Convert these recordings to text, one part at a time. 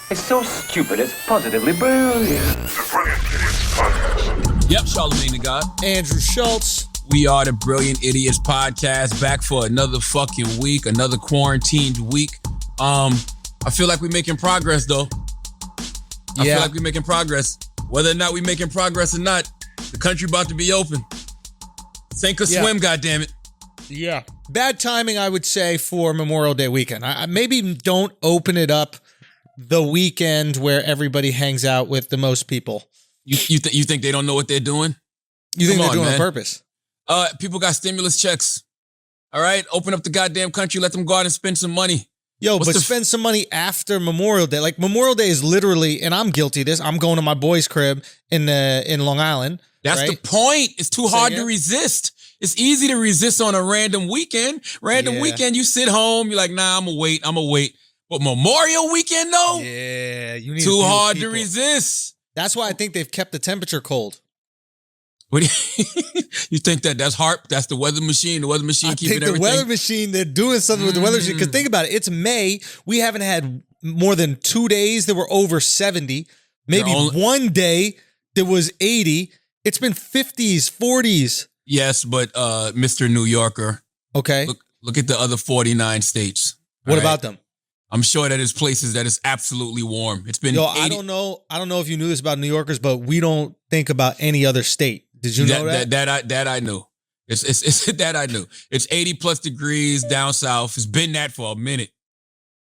It's so stupid, it's positively brilliant. The Brilliant Idiots Podcast. Yep, Charlamagne the God. Andrew Schultz. We are the Brilliant Idiots Podcast, back for another fucking week, another quarantined week. I feel like we're making progress, though. I feel like we're making progress. Whether or not we're making progress or not, the country about to be open. Sink or swim, goddammit. Yeah. Bad timing, I would say, for Memorial Day weekend. I maybe don't open it up the weekend where everybody hangs out with the most people. You think they don't know what they're doing? You think they're doing it on purpose? People got stimulus checks. All right? Open up the goddamn country. Let them go out and spend some money. Yo, but spend some money after Memorial Day. Like, Memorial Day is literally, and I'm guilty of this, I'm going to my boy's crib in Long Island. That's right? the point. It's too hard to resist. It's easy to resist on a random weekend. Weekend, you sit home, you're like, nah, I'm going to wait. But Memorial Weekend, though? Yeah. You need too hard to resist. That's why I think they've kept the temperature cold. What do you think that's HARP? That's the weather machine? The weather machine keeping everything? The weather machine, they're doing something with the weather machine. Because think about it. It's May. We haven't had more than 2 days that were over 70. Maybe one day that was 80. It's been 50s, 40s. Yes, but Mr. New Yorker. Okay. Look at the other 49 states. What about them? I'm sure that there's places that is absolutely warm. It's been 80. I don't know if you knew this about New Yorkers, but we don't think about any other state. Did you know that? That I knew. It's that I knew. It's 80 plus degrees down south. It's been that for a minute.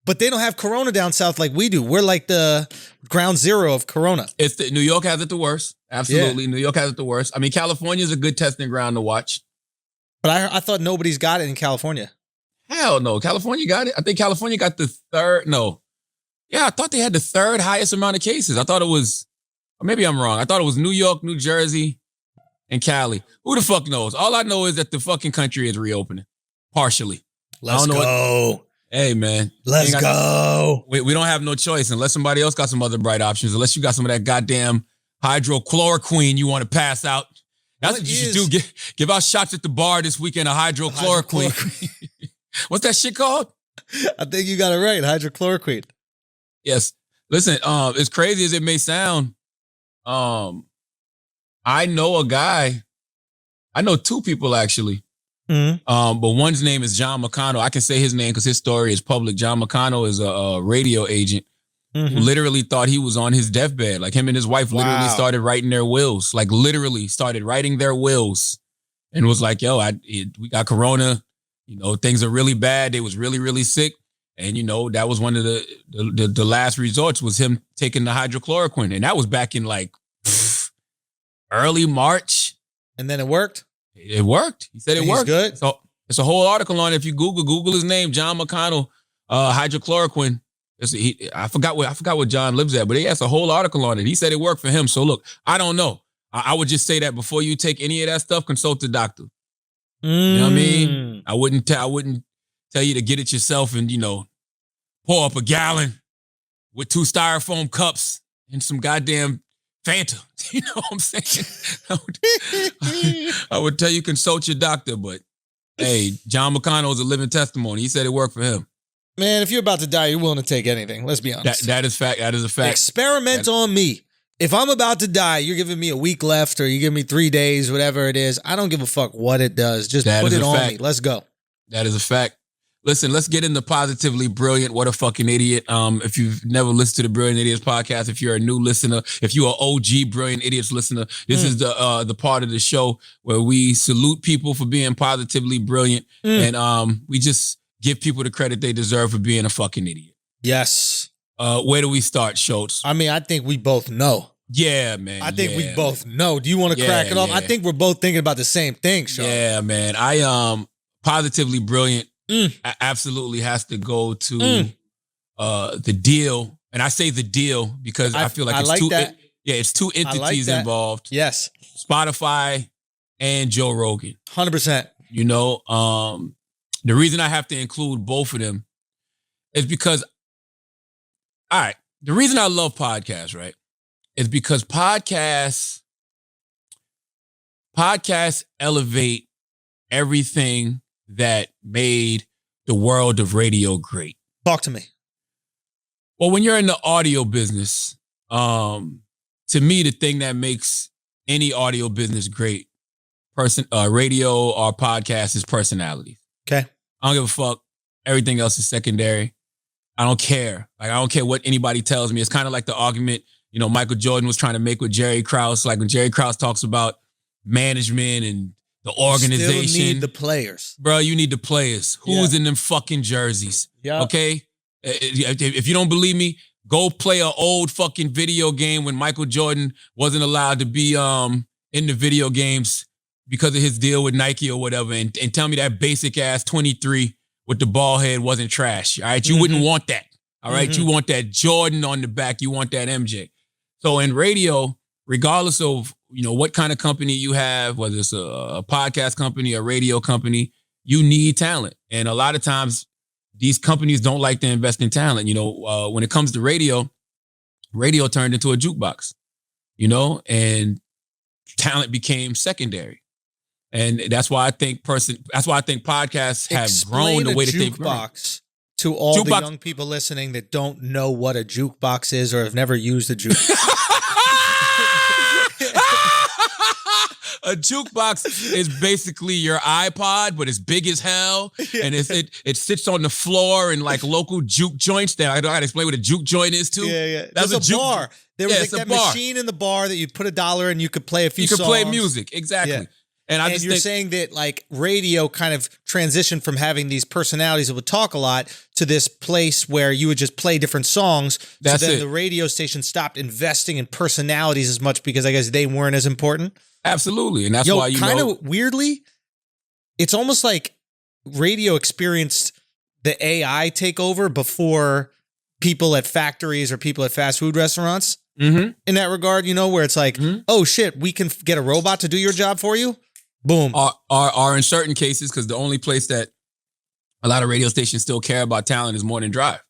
But they don't have Corona down south like we do. We're like the ground zero of Corona. New York has it the worst. Absolutely. Yeah. New York has it the worst. I mean, California is a good testing ground to watch. But I thought nobody's got it in California. Hell no. California got it. I think California got the third. No. Yeah, I thought they had the third highest amount of cases. I thought it was, or maybe I'm wrong. I thought it was New York, New Jersey, and Cali. Who the fuck knows? All I know is that the fucking country is reopening. Partially. Let's go. Hey, man. Let's go. We don't have no choice unless somebody else got some other bright options. Unless you got some of that goddamn hydrochloroquine you want to pass out. That's what you should do. Give out shots at the bar this weekend of hydrochloroquine. What's that shit called? I think you got it right. Hydrochloroquine. Yes. Listen, as crazy as it may sound, I know a guy. I know two people actually. Mm-hmm. But one's name is John McConnell. I can say his name because his story is public. John McConnell is a radio agent who literally thought he was on his deathbed. Like him and his wife literally started writing their wills. Like literally started writing their wills, and was like, "Yo, we got Corona. You know, things are really bad. They was really, really sick." And, you know, that was one of the last resorts was him taking the hydrochloroquine. And that was back in like early March. And then it worked? It worked. He said it worked. Good. So it's a whole article on it. If you Google his name, John McConnell, hydrochloroquine. I forgot where John lives at, but he has a whole article on it. He said it worked for him. So look, I don't know. I would just say that before you take any of that stuff, consult the doctor. You know what I mean? I wouldn't tell you to get it yourself and, you know, pour up a gallon with 2 styrofoam cups and some goddamn Fanta. You know what I'm saying? I would tell you consult your doctor, but hey, John McConnell is a living testimony. He said it worked for him. Man, if you're about to die, you're willing to take anything. Let's be honest. That is fact. That is a fact. Experiment on me. If I'm about to die, you're giving me a week left or you give me 3 days, whatever it is. I don't give a fuck what it does. Just put it on me. Let's go. That is a fact. Listen, let's get into Positively Brilliant. What a fucking idiot. If you've never listened to the Brilliant Idiots podcast, if you're a new listener, if you're an OG Brilliant Idiots listener, this is the part of the show where we salute people for being positively brilliant. And we just give people the credit they deserve for being a fucking idiot. Yes. Where do we start, Schultz? I mean, I think we both know. Yeah, man. I think we both know. Do you want to crack it off? I think we're both thinking about the same thing, Schultz. Yeah, man. I Positively Brilliant absolutely has to go to the deal. And I say the deal because I feel like it's two entities involved. Yes. Spotify and Joe Rogan. 100%. You know, the reason I have to include both of them is because, all right, the reason I love podcasts, right, is because podcasts elevate everything that made the world of radio great. Talk to me. Well, when you're in the audio business, to me, the thing that makes any audio business great, radio or podcast, is personality. Okay. I don't give a fuck. Everything else is secondary. I don't care. Like, I don't care what anybody tells me. It's kind of like the argument, Michael Jordan was trying to make with Jerry Krause. Like when Jerry Krause talks about management and the organization. You still need the players. Bro, you need the players. Who's in them fucking jerseys? Yeah. Okay? If you don't believe me, go play an old fucking video game when Michael Jordan wasn't allowed to be in the video games because of his deal with Nike or whatever, and tell me that basic ass 23 with the ball head wasn't trash. All right, you wouldn't want that. All right, you want that Jordan on the back. You want that MJ. So in radio, regardless of what kind of company you have, whether it's a podcast company, a radio company, you need talent. And a lot of times, these companies don't like to invest in talent. When it comes to radio turned into a jukebox. And talent became secondary. And that's why I think podcasts have grown the way that they've grown. Jukebox to all the young people listening that don't know what a jukebox is or have never used a jukebox. A jukebox is basically your iPod, but it's big as hell, and it sits on the floor in like local juke joints. That I don't know how to explain what a juke joint is too. Yeah. That's a bar. There was like that machine in the bar that you'd put $1 and you could play a few songs. You could play music, exactly. Yeah. And you're saying that like radio kind of transitioned from having these personalities that would talk a lot to this place where you would just play different songs. That's so then it. the radio station stopped investing in personalities as much because I guess they weren't as important. Absolutely. And that's why kind of weirdly, it's almost like radio experienced the AI takeover before people at factories or people at fast food restaurants. In that regard, where it's like, oh shit, we can get a robot to do your job for you. Boom. Or in certain cases, because the only place that a lot of radio stations still care about talent is morning drive,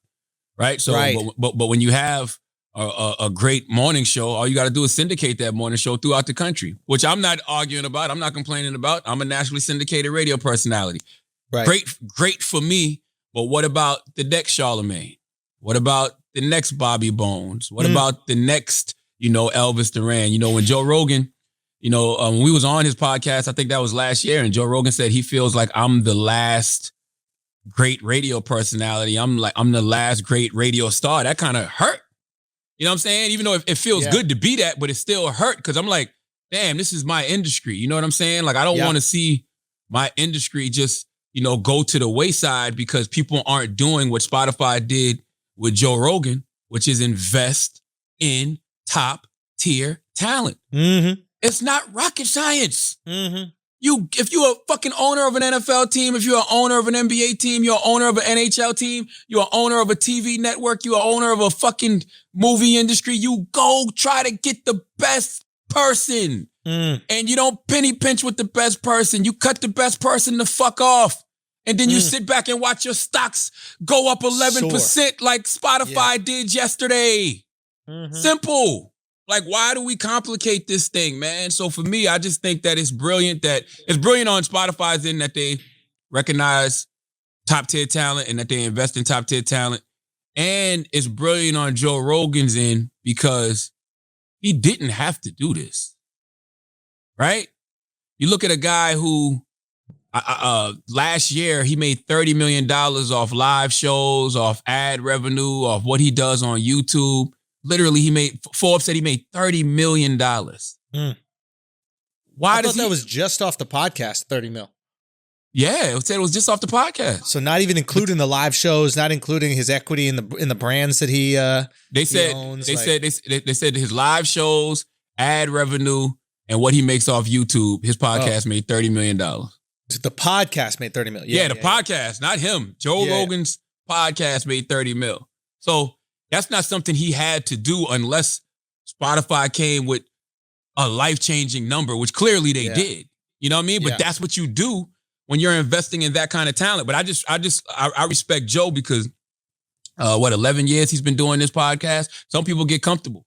right? So, but when you have a great morning show, all you got to do is syndicate that morning show throughout the country, which I'm not arguing about. I'm not complaining about. I'm a nationally syndicated radio personality. Right. Great for me. But what about the next Charlamagne? What about the next Bobby Bones? What about the next, Elvis Duran? When Joe Rogan, when we was on his podcast, I think that was last year, and Joe Rogan said he feels like I'm the last great radio personality. I'm the last great radio star. That kind of hurt. You know what I'm saying? Even though it feels good to be that, but it still hurt because I'm like, damn, this is my industry. You know what I'm saying? Like, I don't want to see my industry just, go to the wayside because people aren't doing what Spotify did with Joe Rogan, which is invest in top tier talent. It's not rocket science. If you're a fucking owner of an NFL team, if you're an owner of an NBA team, you're an owner of an NHL team, you're an owner of a TV network, you're an owner of a fucking movie industry, you go try to get the best person. And you don't penny pinch with the best person. You cut the best person the fuck off. And then you sit back and watch your stocks go up 11% like Spotify did yesterday. Simple. Like, why do we complicate this thing, man? So for me, I just think that it's brilliant on Spotify's end that they recognize top tier talent and that they invest in top tier talent. And it's brilliant on Joe Rogan's end because he didn't have to do this. Right? You look at a guy who last year he made $30 million off live shows, off ad revenue, off what he does on YouTube. Literally, Forbes said he made $30 million. Why does that was just off the podcast, 30 mil? Yeah, it said it was just off the podcast. So not even including the live shows, not including his equity in the brands that he owns. They said his live shows, ad revenue, and what he makes off YouTube. His podcast made $30 million. The podcast made 30 mil. Yeah, the podcast, not him. Joe Rogan's podcast made 30 mil. So that's not something he had to do unless Spotify came with a life-changing number, which clearly they did. You know what I mean? But that's what you do when you're investing in that kind of talent. But I respect Joe because 11 years he's been doing this podcast. Some people get comfortable.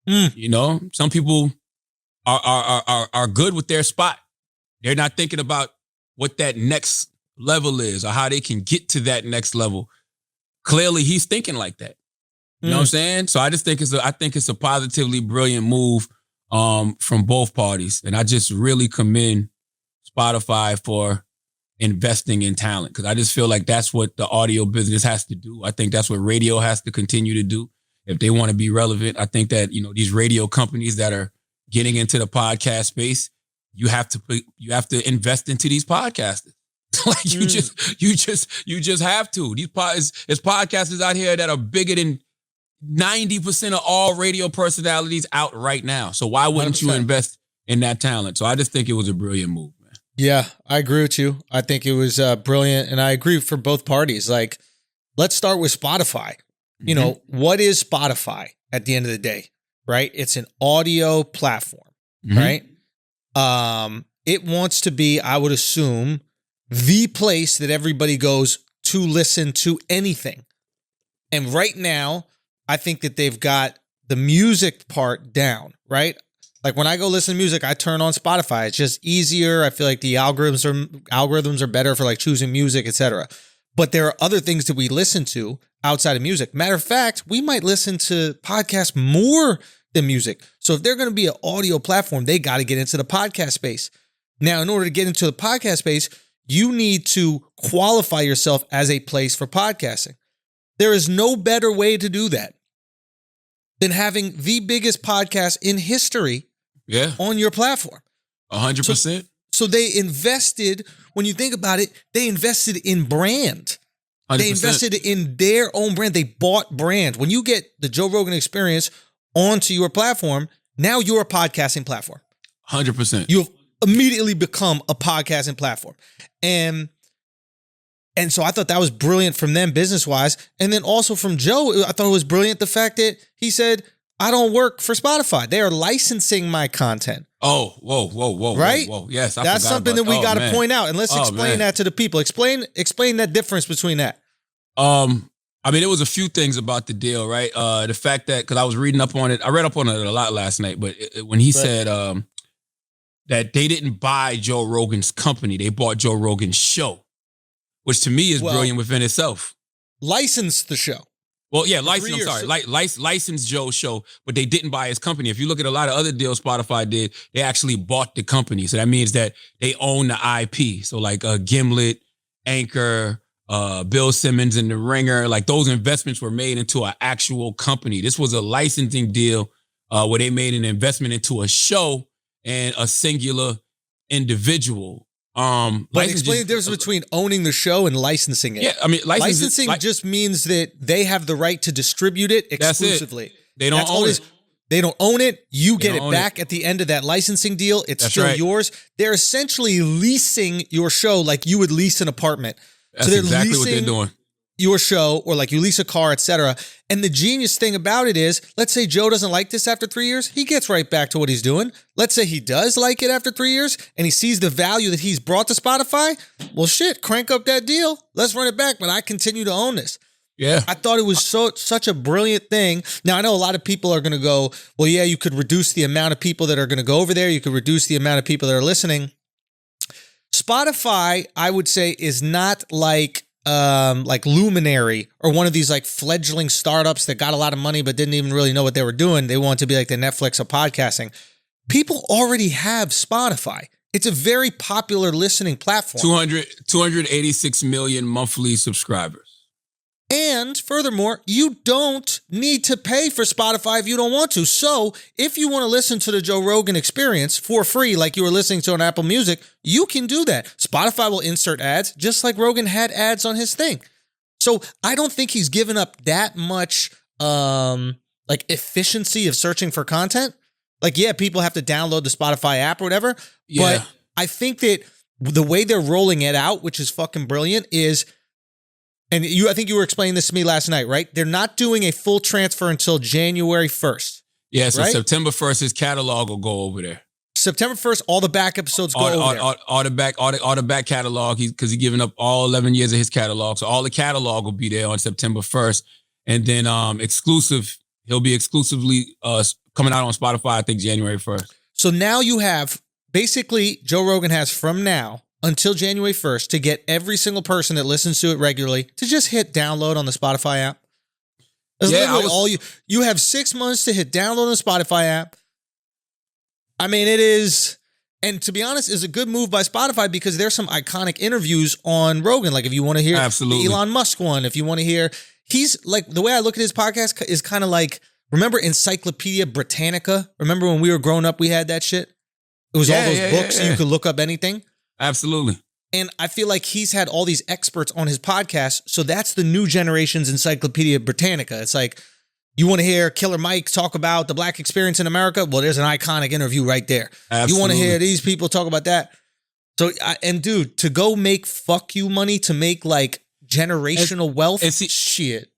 Some people are good with their spot. They're not thinking about what that next level is or how they can get to that next level. clearly he's thinking like that. You know what I'm saying? So I just think I think it's a positively brilliant move from both parties. And I just really commend Spotify for investing in talent, because I just feel like that's what the audio business has to do. I think that's what radio has to continue to do if they want to be relevant. I think that, these radio companies that are getting into the podcast space, you have to invest into these podcasters. Like you just have to. There's podcasters out here that are bigger than 90% of all radio personalities out right now. So why wouldn't 100%. You invest in that talent? So I just think it was a brilliant move, man. Yeah, I agree with you. I think it was brilliant, and I agree for both parties. Like, let's start with Spotify. What is Spotify at the end of the day, right? It's an audio platform, right? It wants to be, I would assume, the place that everybody goes to listen to anything. And right now, I think that they've got the music part down, right? Like when I go listen to music, I turn on Spotify. It's just easier. I feel like the algorithms are better for like choosing music, etc. But there are other things that we listen to outside of music. Matter of fact, we might listen to podcasts more than music. So if they're going to be an audio platform, they got to get into the podcast space. Now, in order to get into the podcast space, you need to qualify yourself as a place for podcasting. There is no better way to do that than having the biggest podcast in history on your platform. 100%. So they invested, when you think about it, they invested in brand. 100%. They invested in their own brand. They bought brand. When you get the Joe Rogan Experience onto your platform, now you're a podcasting platform. 100%. You've immediately become a podcasting platform. And so I thought that was brilliant from them business-wise. And then also from Joe, I thought it was brilliant the fact that he said, I don't work for Spotify. They are licensing my content. Oh, whoa. Right? Whoa. Yes, that's something that we got to point out. And let's explain that to the people. Explain that difference between that. It was a few things about the deal, right? The fact that, because I was reading up on it, I read up on it a lot last night, but when he said that they didn't buy Joe Rogan's company, they bought Joe Rogan's show, which to me is brilliant within itself. License the show. Well, yeah, license Joe's show, but they didn't buy his company. If you look at a lot of other deals Spotify did, they actually bought the company. So that means that they own the IP. So like Gimlet, Anchor, Bill Simmons and The Ringer, like those investments were made into an actual company. This was a licensing deal where they made an investment into a show and a singular individual. But explain the difference between owning the show and licensing it. Yeah, licensing just means that they have the right to distribute it exclusively. That's it. They don't own it. They don't own it. You get it back at the end of that licensing deal. It's still yours. They're essentially leasing your show like you would lease an apartment. That's exactly what they're doing. Your show, or like you lease a car, etc. And the genius thing about it is, let's say Joe doesn't like this after 3 years, he gets right back to what he's doing. Let's say he does like it after 3 years and he sees the value that he's brought to Spotify. Well, shit, crank up that deal. Let's run it back, but I continue to own this. Yeah. I thought it was such a brilliant thing. Now, I know a lot of people are going to go, well, yeah, you could reduce the amount of people that are going to go over there. You could reduce the amount of people that are listening. Spotify, I would say, is not like Luminary or one of these like fledgling startups that got a lot of money but didn't even really know what they were doing. They want to be like the Netflix of podcasting. People already have Spotify. It's a very popular listening platform. 286 million monthly subscribers. And furthermore, you don't need to pay for Spotify if you don't want to. So if you want to listen to the Joe Rogan Experience for free, like you were listening to on Apple Music, you can do that. Spotify will insert ads, just like Rogan had ads on his thing. So I don't think he's given up that much efficiency of searching for content. Like, yeah, people have to download the Spotify app or whatever. Yeah. But I think that the way they're rolling it out, which is fucking brilliant, is... And I think you were explaining this to me last night, right? They're not doing a full transfer until January 1st. Yeah, so right? September 1st, his catalog will go over there. September 1st, all the back episodes go over there. All the back catalog, because he's giving up all 11 years of his catalog. So all the catalog will be there on September 1st. And then he'll be exclusively coming out on Spotify, I think, January 1st. So now you have, basically, Joe Rogan has from now until January 1st to get every single person that listens to it regularly to just hit download on the Spotify app. That's literally all you have 6 months to hit download on the Spotify app. I mean, it is, and to be honest, is a good move by Spotify because there's some iconic interviews on Rogan. Like if you want to hear the Elon Musk one, if you want to hear, he's like, the way I look at his podcast is kind of like, remember Encyclopedia Britannica? Remember when we were growing up, we had that shit? It was all those books and you could look up anything. Absolutely. And I feel like he's had all these experts on his podcast. So that's the new generation's Encyclopedia Britannica. It's like, you want to hear Killer Mike talk about the Black experience in America? Well, there's an iconic interview right there. Absolutely. You want to hear these people talk about that? So, and dude, to go make fuck you money, to make like generational wealth, shit.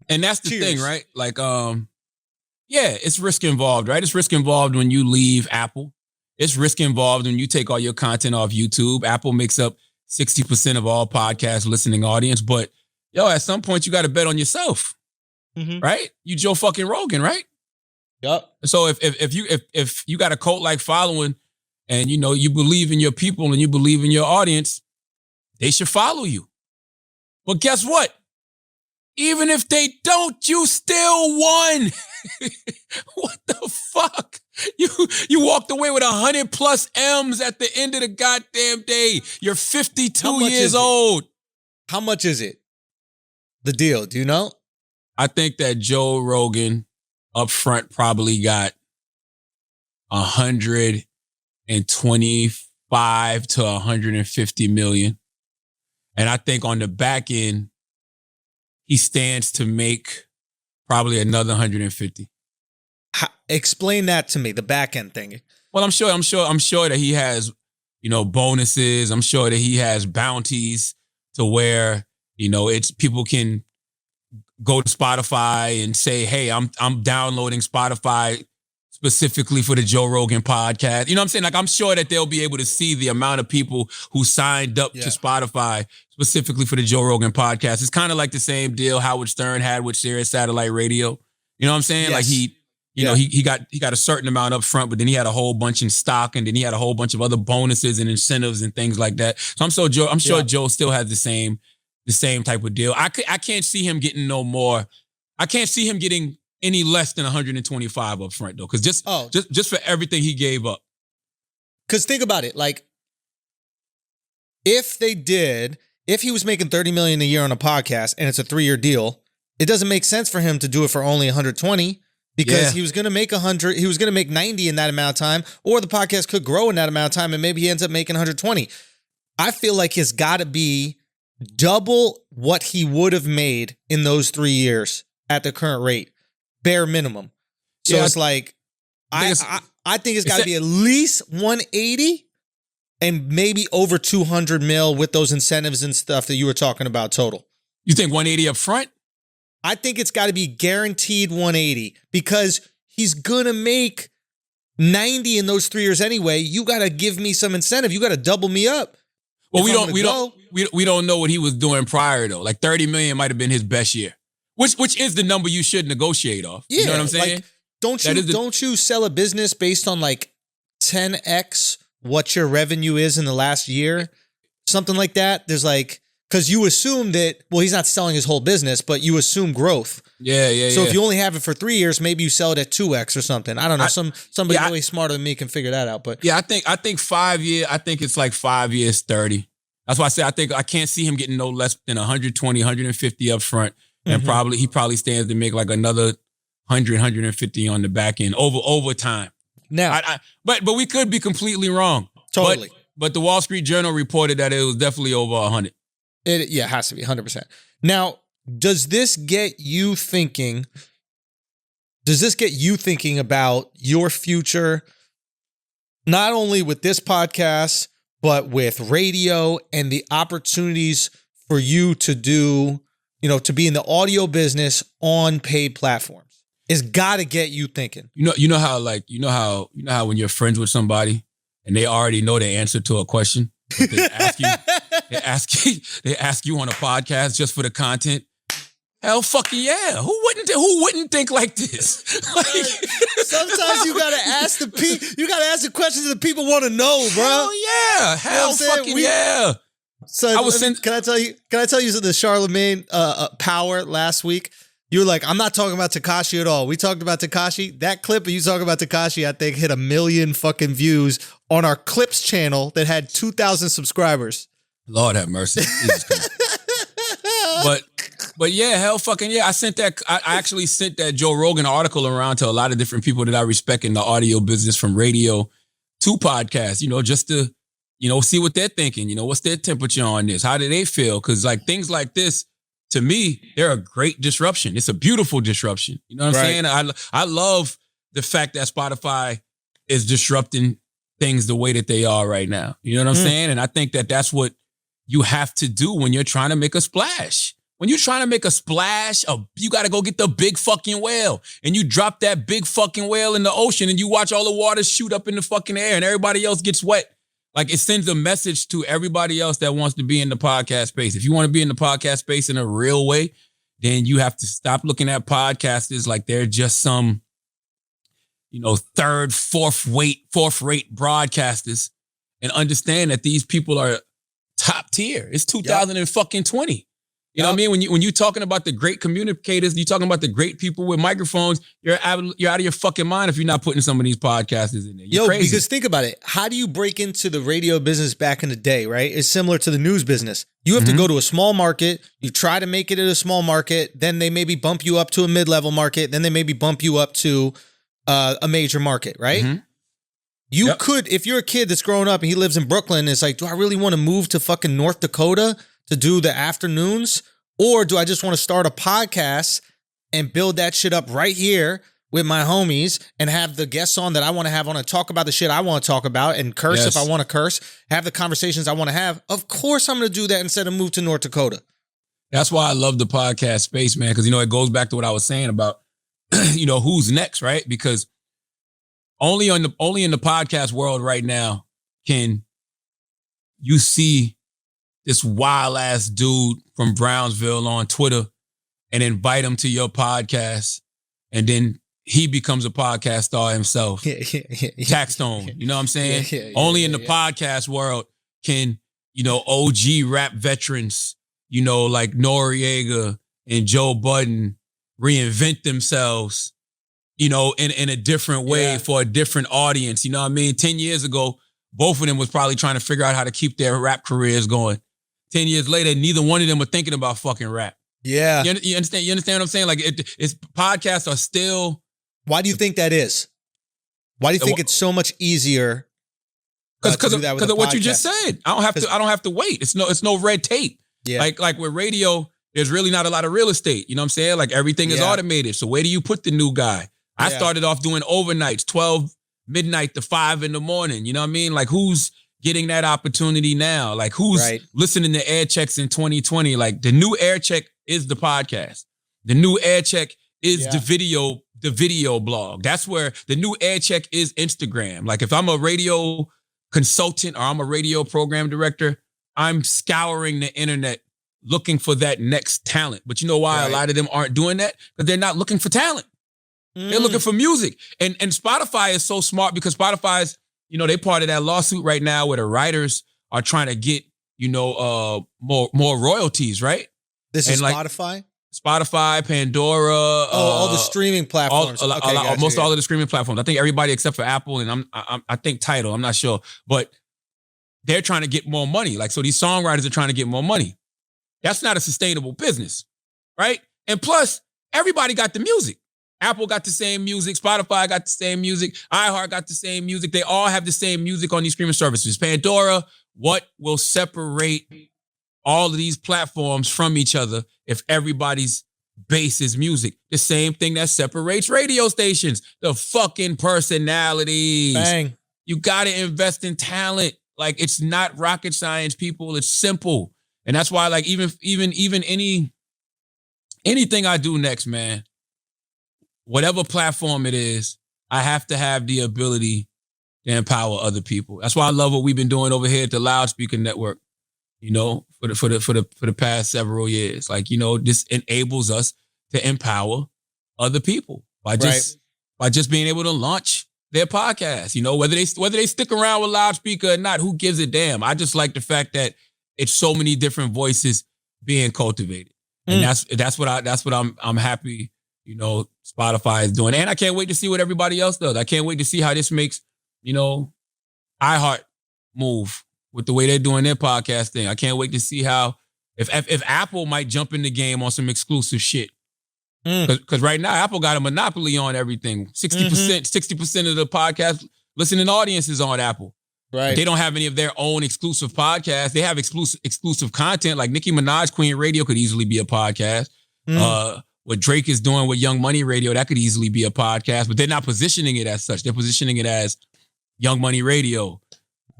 And that's the thing, right? Like, yeah, it's risk involved, right? It's risk involved when you leave Apple. It's risk involved when you take all your content off YouTube. Apple makes up 60% of all podcast listening audience. But yo, at some point you got to bet on yourself, right? You Joe fucking Rogan, right? Yup. So if you got a cult like following, and you know you believe in your people and you believe in your audience, they should follow you. But guess what? Even if they don't, you still won. What the fuck? You walked away with 100+ M's at the end of the goddamn day. You're 52 years old. How much is it? The deal, do you know? I think that Joe Rogan up front probably got 125 to 150 million. And I think on the back end, he stands to make probably another 150. Explain that to me, the back end thing. Well, I'm sure that he has, you know, bonuses. I'm sure that he has bounties to where, you know, it's people can go to Spotify and say, hey, I'm downloading Spotify specifically for the Joe Rogan podcast. You know what I'm saying? Like, I'm sure that they'll be able to see the amount of people who signed up to Spotify specifically for the Joe Rogan podcast. It's kind of like the same deal Howard Stern had with Sirius Satellite Radio. You know what I'm saying? Yes. Like he know, he got a certain amount up front, but then he had a whole bunch in stock, and then he had a whole bunch of other bonuses and incentives and things like that. So I'm sure Joe still has the same type of deal. I can't see him getting no more. I can't see him getting any less than 125 up front though, because just for everything he gave up. Because think about it, like if he was making $30 million a year on a podcast and it's a 3-year deal, it doesn't make sense for him to do it for only 120 because he was going to make 100, he was going to make 90 in that amount of time, or the podcast could grow in that amount of time and maybe he ends up making 120. I feel like it's got to be double what he would have made in those 3 years at the current rate. Bare minimum. So it's like, I think it's got to be at least 180 and maybe over 200 mil with those incentives and stuff that you were talking about total. You think 180 up front? I think it's got to be guaranteed 180 because he's going to make 90 in those 3 years anyway. You got to give me some incentive. You got to double me up. Well, we don't know what he was doing prior though. Like 30 million might have been his best year. Which is the number you should negotiate off. You know what I'm saying? Like, don't you sell a business based on like 10x what your revenue is in the last year? Something like that. There's like, because you assume that, well, he's not selling his whole business, but you assume growth. Yeah. So if you only have it for 3 years, maybe you sell it at 2x or something. I don't know. Somebody really smarter than me can figure that out. But yeah, I think 5 years. I think it's like 5 years, 30. That's why I say I can't see him getting no less than 120, 150 up front. And he probably stands to make like another 100, 150 on the back end over time. Now, but we could be completely wrong. Totally. But the Wall Street Journal reported that it was definitely over 100. It has to be 100%. Now, does this get you thinking about your future, not only with this podcast, but with radio and the opportunities for you to do, to be in the audio business on paid platforms? It's got to get you thinking. You know how when you're friends with somebody and they already know the answer to a question, but they ask you on a podcast just for the content. Hell fucking yeah. Who wouldn't think like this? Like, sometimes you gotta ask the questions that people want to know, bro. Hell yeah. Hell fucking yeah. So can I tell you the Charlamagne power last week? You were like, I'm not talking about Tekashi at all. We talked about Tekashi. That clip of you talking about Tekashi, I think, hit 1 million fucking views on our Clips channel that had 2,000 subscribers. Lord have mercy. Jesus Christ. But yeah, hell fucking yeah. I actually sent that Joe Rogan article around to a lot of different people that I respect in the audio business, from radio to podcast, just to, see what they're thinking, what's their temperature on this? How do they feel? Cause like things like this, to me, they're a great disruption. It's a beautiful disruption. You know what I'm saying? I love the fact that Spotify is disrupting things the way that they are right now. You know what I'm saying? And I think that that's what you have to do when you're trying to make a splash. When you're trying to make a splash, you got to go get the big fucking whale. And you drop that big fucking whale in the ocean and you watch all the water shoot up in the fucking air and everybody else gets wet. Like, it sends a message to everybody else that wants to be in the podcast space. If you want to be in the podcast space in a real way, then you have to stop looking at podcasters like they're just some, third, fourth rate broadcasters, and understand that these people are top tier. It's 2020. You know what I mean? When you're talking about the great communicators, you're talking about the great people with microphones, you're out of your fucking mind if you're not putting some of these podcasters in there. You're crazy. Because think about it. How do you break into the radio business back in the day, right? It's similar to the news business. You have to go to a small market. You try to make it at a small market. Then they maybe bump you up to a mid-level market. Then they maybe bump you up to a major market, right? You could, if you're a kid that's growing up and he lives in Brooklyn, it's like, do I really want to move to fucking North Dakota to do the afternoons? Or do I just want to start a podcast and build that shit up right here with my homies and have the guests on that I want to have on and talk about the shit I want to talk about and curse if I want to curse, have the conversations I want to have? Of course I'm going to do that instead of move to North Dakota. That's why I love the podcast space, man, because, it goes back to what I was saying about, who's next, right? Because only in the podcast world right now can you see this wild ass dude from Brownsville on Twitter and invite him to your podcast, and then he becomes a podcast star himself. Taxstone, you know what I'm saying? Only in the podcast world can, OG rap veterans, like Noriega and Joe Budden reinvent themselves, in a different way for a different audience. You know what I mean? 10 years ago, both of them was probably trying to figure out how to keep their rap careers going. 10 years later, neither one of them were thinking about fucking rap. Yeah. You understand what I'm saying? Like, it's podcasts are still. Why do you think that is? Why do you think it's so much easier? Because of what you just said. I don't have to wait. It's no red tape. Yeah. Like with radio, there's really not a lot of real estate. You know what I'm saying? Like, everything is automated. So where do you put the new guy? I started off doing overnights, 12 midnight to 5 in the morning. You know what I mean? Like, who's getting that opportunity now? Like, who's listening to air checks in 2020? Like, the new air check is the podcast. The new air check is the video blog. That's where the new air check is Instagram. Like, if I'm a radio consultant or I'm a radio program director, I'm scouring the internet looking for that next talent. But you know why a lot of them aren't doing that? Because they're not looking for talent. They're looking for music. And Spotify is so smart because Spotify's, they part of that lawsuit right now where the writers are trying to get, more royalties, right? This is Spotify? Spotify, Pandora. All the streaming platforms. All of the streaming platforms. I think everybody except for Apple and I think Tidal. I'm not sure. But they're trying to get more money. Like, so these songwriters are trying to get more money. That's not a sustainable business, right? And plus, everybody got the music. Apple got the same music. Spotify got the same music. iHeart got the same music. They all have the same music on these streaming services. Pandora, what will separate all of these platforms from each other if everybody's base is music? The same thing that separates radio stations. The fucking personalities. Bang. You got to invest in talent. Like, it's not rocket science, people. It's simple. And that's why, like, even anything I do next, man, whatever platform it is, I have to have the ability to empower other people. That's why I love what we've been doing over here at the Loudspeaker Network. for the past several years. Like, this enables us to empower other people by just being able to launch their podcast. Whether they stick around with loudspeaker or not, who gives a damn? I just like the fact that it's so many different voices being cultivated. And that's what I'm happy, Spotify is doing. And I can't wait to see what everybody else does. I can't wait to see how this makes, iHeart move with the way they're doing their podcast thing. I can't wait to see how if Apple might jump in the game on some exclusive shit. Because right now Apple got a monopoly on everything. 60% of the podcast listening audience is on Apple. Right. They don't have any of their own exclusive podcasts. They have exclusive content. Like Nicki Minaj Queen Radio could easily be a podcast. What Drake is doing with Young Money Radio, that could easily be a podcast. But they're not positioning it as such. They're positioning it as Young Money Radio,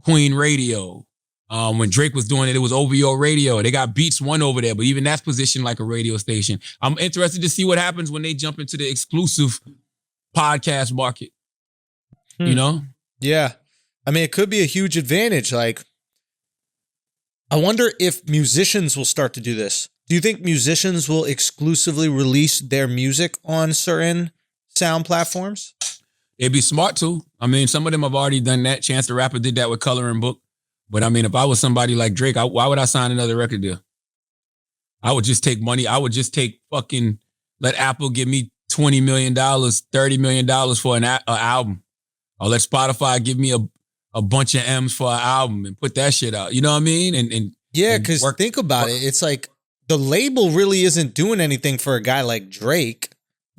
Queen Radio. When Drake was doing it, it was OVO Radio. They got Beats One over there, but even that's positioned like a radio station. I'm interested to see what happens when they jump into the exclusive podcast market. Yeah. I mean, it could be a huge advantage. Like, I wonder if musicians will start to do this. Do you think musicians will exclusively release their music on certain sound platforms? It'd be smart to. I mean, some of them have already done that. Chance the Rapper did that with Coloring Book. But I mean, if I was somebody like Drake, why would I sign another record deal? I would just take money. I would just let Apple give me $20 million, $30 million for an album. Or let Spotify give me a bunch of M's for an album and put that shit out. You know what I mean? And because think about it. It's like the label really isn't doing anything for a guy like Drake,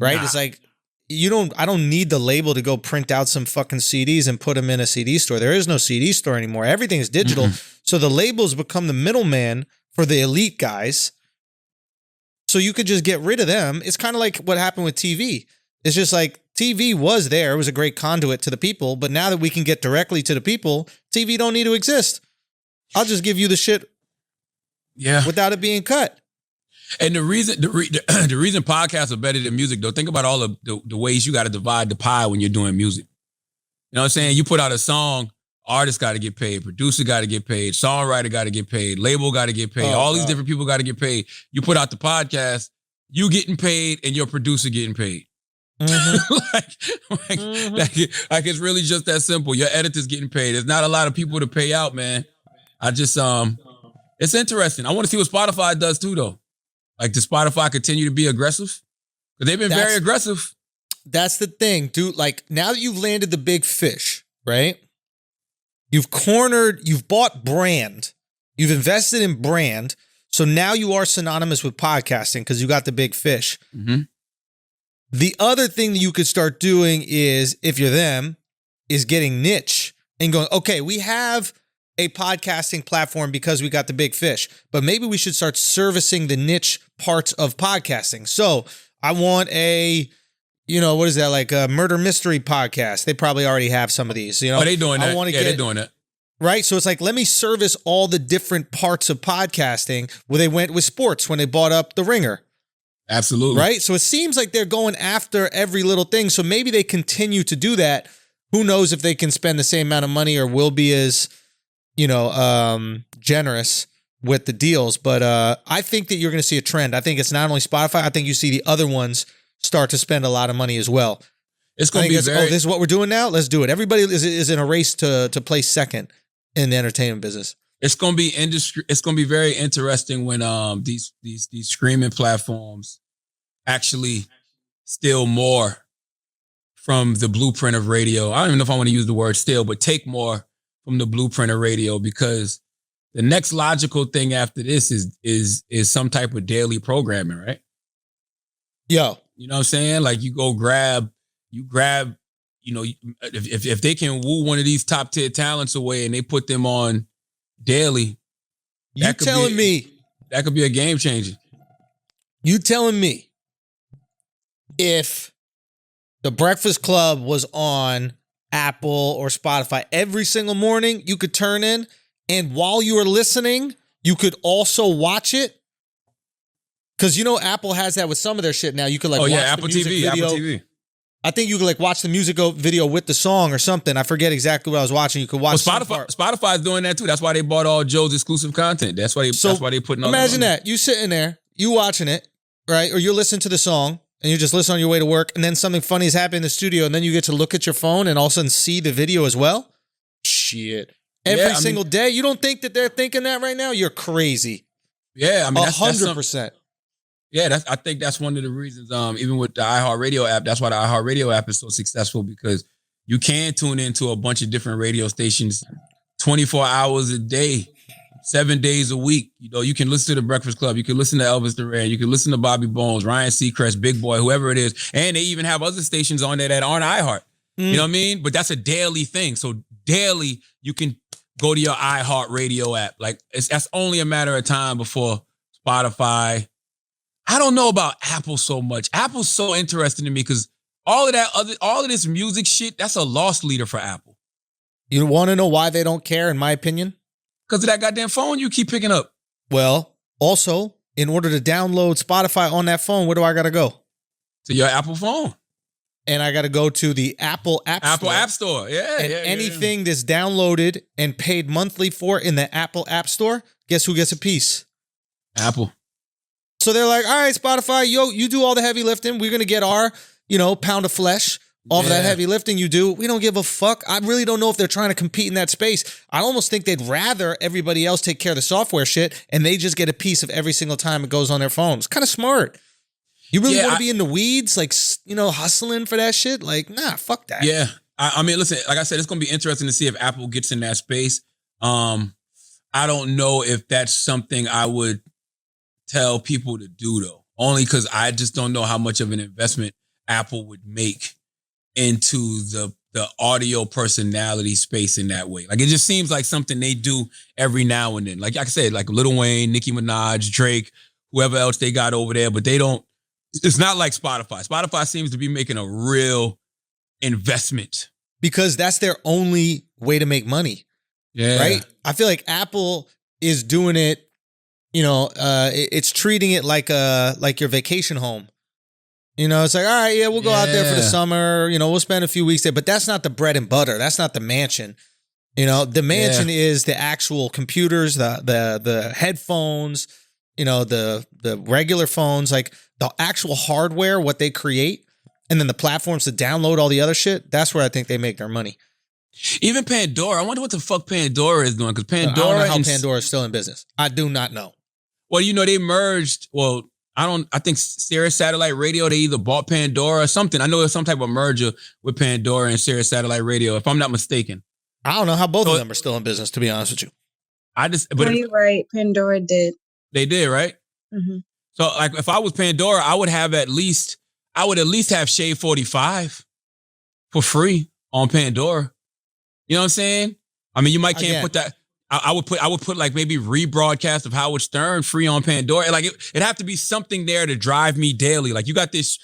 right? Nah. It's like, I don't need the label to go print out some fucking CDs and put them in a CD store. There is no CD store anymore. Everything is digital. So the labels become the middleman for the elite guys. So you could just get rid of them. It's kind of like what happened with TV. It's just like TV was there. It was a great conduit to the people. But now that we can get directly to the people, TV don't need to exist. I'll just give you the shit without it being cut. And the reason podcasts are better than music, though, think about all of the ways you got to divide the pie when you're doing music. You know what I'm saying? You put out a song, artist got to get paid, producer got to get paid, songwriter got to get paid, label got to get paid, all these different people got to get paid. You put out the podcast, you getting paid and your producer getting paid. like it's really just that simple. Your editor's getting paid. There's not a lot of people to pay out, man. I just, it's interesting. I want to see what Spotify does too, though. Like, does Spotify continue to be aggressive? Because they've been very aggressive. That's the thing, dude. Like, now that you've landed the big fish, right? You've bought brand. You've invested in brand. So now you are synonymous with podcasting because you got the big fish. The other thing that you could start doing is, if you're them, is getting niche and going, okay, we have a podcasting platform because we got the big fish, but maybe we should start servicing the niche parts of podcasting. So I want a, what is that? Like a murder mystery podcast. They probably already have some of these, Oh, they doing that. They're doing that. Right. So it's like, let me service all the different parts of podcasting where they went with sports when they bought up The Ringer. Absolutely. Right. So it seems like they're going after every little thing. So maybe they continue to do that. Who knows if they can spend the same amount of money or will be as, generous with the deals. But I think that you're going to see a trend. I think it's not only Spotify. I think you see the other ones start to spend a lot of money as well. It's going to be this is what we're doing now. Let's do it. Everybody is in a race to place second in the entertainment business. It's going to be It's going to be very interesting when these streaming platforms actually steal more from the blueprint of radio. I don't even know if I want to use the word steal, but take more from the blueprint of radio, because the next logical thing after this is some type of daily programming, right? Yo, you know what I'm saying? Like you grab, if they can woo one of these top tier talents away and they put them on daily, that could be a game changer. You telling me if The Breakfast Club was on Apple or Spotify every single morning, you could turn in, and while you were listening, you could also watch it? Because Apple has that with some of their shit now. You could watch Apple the music TV, video. Apple TV. I think you could like watch the music video with the song or something. I forget exactly what I was watching. You could watch. Well, Spotify's doing that too. That's why they bought all Joe's exclusive content. That's why they putting all. Imagine that you sitting there, you watching it, right? Or you're listening to the song and you just listen on your way to work, and then something funny is happening in the studio, and then you get to look at your phone and all of a sudden see the video as well. Shit, every single day. You don't think that they're thinking that right now? You're crazy. Yeah, I mean, 100%. Yeah, I think that's one of the reasons. Even with the iHeartRadio app, that's why the iHeartRadio app is so successful, because you can tune into a bunch of different radio stations 24 hours a day, 7 days a week. You know, you can listen to the Breakfast Club, you can listen to Elvis Duran, you can listen to Bobby Bones, Ryan Seacrest, Big Boy, whoever it is, and they even have other stations on there that aren't iHeart. You know what I mean? But that's a daily thing. So daily, you can go to your iHeartRadio app. Like that's only a matter of time before Spotify. I don't know about Apple so much. Apple's so interesting to me because all of this music shit, that's a loss leader for Apple. You want to know why they don't care, in my opinion? Because of that goddamn phone you keep picking up. Well, also, in order to download Spotify on that phone, where do I got to go? To your Apple phone. And I got to go to the Apple App Store. Apple App Store, yeah. And anything that's downloaded and paid monthly for in the Apple App Store, guess who gets a piece? Apple. So they're like, all right, Spotify, you do all the heavy lifting. We're going to get our, pound of flesh off of that heavy lifting you do. We don't give a fuck. I really don't know if they're trying to compete in that space. I almost think they'd rather everybody else take care of the software shit and they just get a piece of every single time it goes on their phone. It's kind of smart. You really want to be in the weeds, like, hustling for that shit? Like, nah, fuck that. Yeah. I mean, listen, like I said, it's going to be interesting to see if Apple gets in that space. I don't know if that's something I would tell people to do, though, only because I just don't know how much of an investment Apple would make into the audio personality space in that way. Like, it just seems like something they do every now and then. Like I said, like Lil Wayne, Nicki Minaj, Drake, whoever else they got over there, but they don't. It's not like Spotify. Spotify seems to be making a real investment because that's their only way to make money. Yeah, right. I feel like Apple is doing it. It's treating it like your vacation home. It's like, all right, yeah, we'll go out there for the summer. We'll spend a few weeks there, but that's not the bread and butter. That's not the mansion. The mansion is the actual computers, the headphones, the regular phones, like the actual hardware, what they create, and then the platforms to download all the other shit. That's where I think they make their money. Even Pandora. I wonder what the fuck Pandora is doing, because Pandora. I don't know how Pandora is still in business. I do not know. Well, they merged. Well, I think Sirius Satellite Radio, they either bought Pandora or something. I know there's some type of merger with Pandora and Sirius Satellite Radio, if I'm not mistaken. I don't know how both of them are still in business, to be honest with you. You're right. Pandora did. They did, right? Mm-hmm. So, like, if I was Pandora, I would at least have Shade 45 for free on Pandora. You know what I'm saying? I mean, you might can't put that. I would put like maybe rebroadcast of Howard Stern free on Pandora. Like it'd have to be something there to drive me daily. Like you got this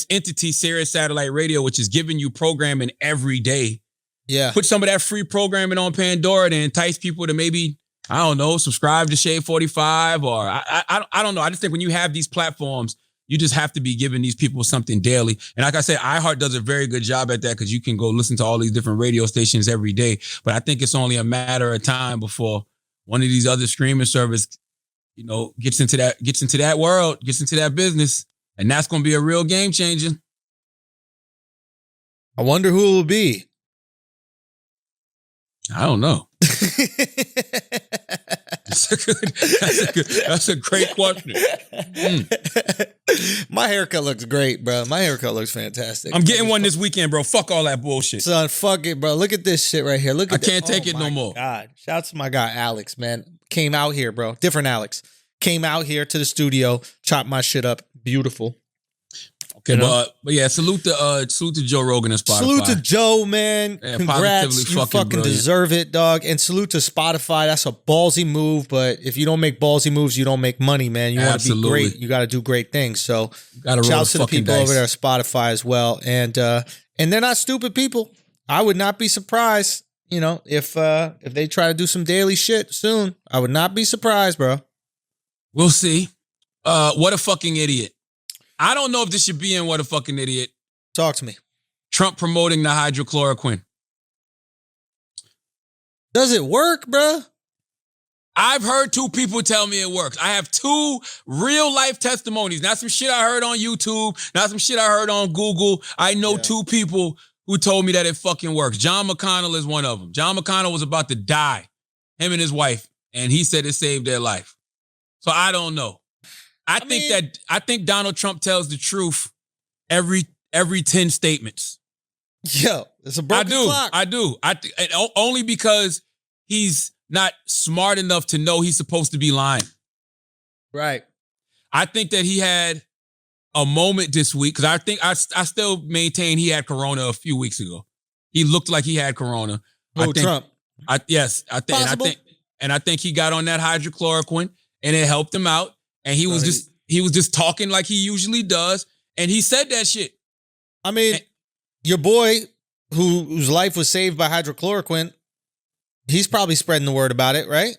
entity, Sirius Satellite Radio, which is giving you programming every day. Yeah. Put some of that free programming on Pandora to entice people to maybe, I don't know, subscribe to Shade 45 or I don't know. I just think when you have these platforms, you just have to be giving these people something daily. And like I said, iHeart does a very good job at that because you can go listen to all these different radio stations every day. But I think it's only a matter of time before one of these other streaming services, gets into that world, gets into that business. And that's going to be a real game changer. I wonder who it will be. I don't know. That's a great question. My haircut looks great, bro. My haircut looks fantastic. I'm getting one this weekend, bro. Fuck all that bullshit. Son, fuck it, bro. Look at this shit right here. Look at I can't take it no more. God. Shout out to my guy, Alex, man. Came out here, bro. Different Alex. Came out here to the studio, chopped my shit up. Beautiful. Okay, but yeah, salute to Joe Rogan and Spotify. Salute to Joe, man. Yeah, congrats. You fucking deserve it, dog. And salute to Spotify. That's a ballsy move, but if you don't make ballsy moves, you don't make money, man. You want to be great, you got to do great things. So shout out to the people over there at Spotify as well. And they're not stupid people. I would not be surprised, if they try to do some daily shit soon. I would not be surprised, bro. We'll see. What a fucking idiot. I don't know if this should be in What a Fucking Idiot. Talk to me. Trump promoting the hydrochloroquine. Does it work, bruh? I've heard 2 people tell me it works. I have 2 real life testimonies. Not some shit I heard on YouTube, not some shit I heard on Google. I know 2 people who told me that it fucking works. John McConnell is one of them. John McConnell was about to die, him and his wife, and he said it saved their life. So I don't know. I think Donald Trump tells the truth every 10 statements. Yo, it's a broken clock. I do. Only because he's not smart enough to know he's supposed to be lying. Right. I think that he had a moment this week, because I think I still maintain he had corona a few weeks ago. He looked like he had corona. Trump. I think he got on that hydrochloroquine and it helped him out. And he was just talking like he usually does. And he said that shit. I mean, your boy whose life was saved by hydrochloroquine, he's probably spreading the word about it, right?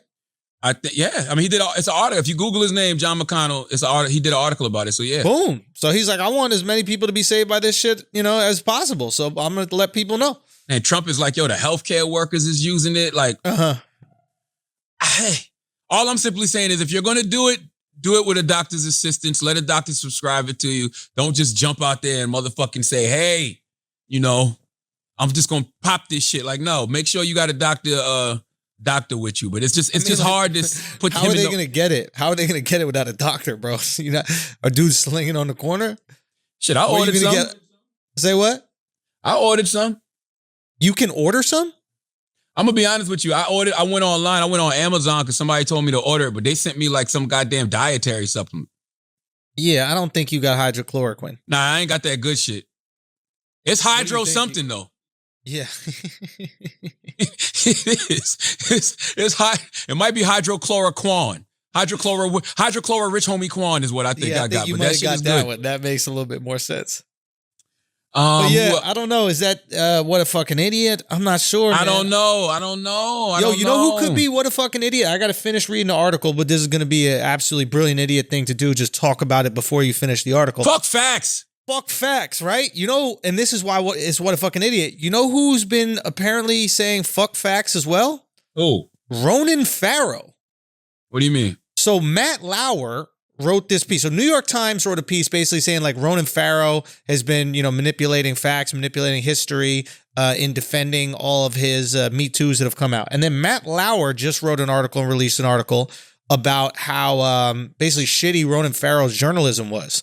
I think, yeah. I mean, he did. It's an article. If you Google his name, John McConnell, he did an article about it. So yeah. Boom. So he's like, I want as many people to be saved by this shit, as possible. So I'm going to let people know. And Trump is like, yo, the healthcare workers is using it. Like, hey, all I'm simply saying is, if you're going to do it with a doctor's assistance. Let a doctor subscribe it to you. Don't just jump out there and motherfucking say, hey, I'm just going to pop this shit. Like, no, make sure you got a doctor with you. But it's just hard to put him in. How are they going to get it? How are they going to get it without a doctor, bro? A dude slinging on the corner? Shit, I ordered some. Say what? I ordered some. You can order some? I'm going to be honest with you. I went online. I went on Amazon because somebody told me to order it, but they sent me like some goddamn dietary supplement. Yeah, I don't think you got hydrochloroquine. Nah, I ain't got that good shit. It's hydro something though. Yeah. It is. It's high. It might be hydrochloroquine. Hydrochloro rich homie quan is what I think I got. You but might that have shit got is that good. one. That makes a little bit more sense. I don't know. Is that what a fucking idiot? I'm not sure. I don't know. Yo, you know who could be what a fucking idiot? I got to finish reading the article, but this is going to be an absolutely brilliant idiot thing to do. Just talk about it before you finish the article. Fuck facts. Fuck facts, right? And this is why it's what a fucking idiot. You know who's been apparently saying fuck facts as well? Who? Ronan Farrow. What do you mean? So Matt Lauer wrote this piece. So New York Times wrote a piece basically saying like Ronan Farrow has been, manipulating facts, manipulating history in defending all of his Me Too's that have come out. And then Matt Lauer just wrote an article and released an article about how basically shitty Ronan Farrow's journalism was.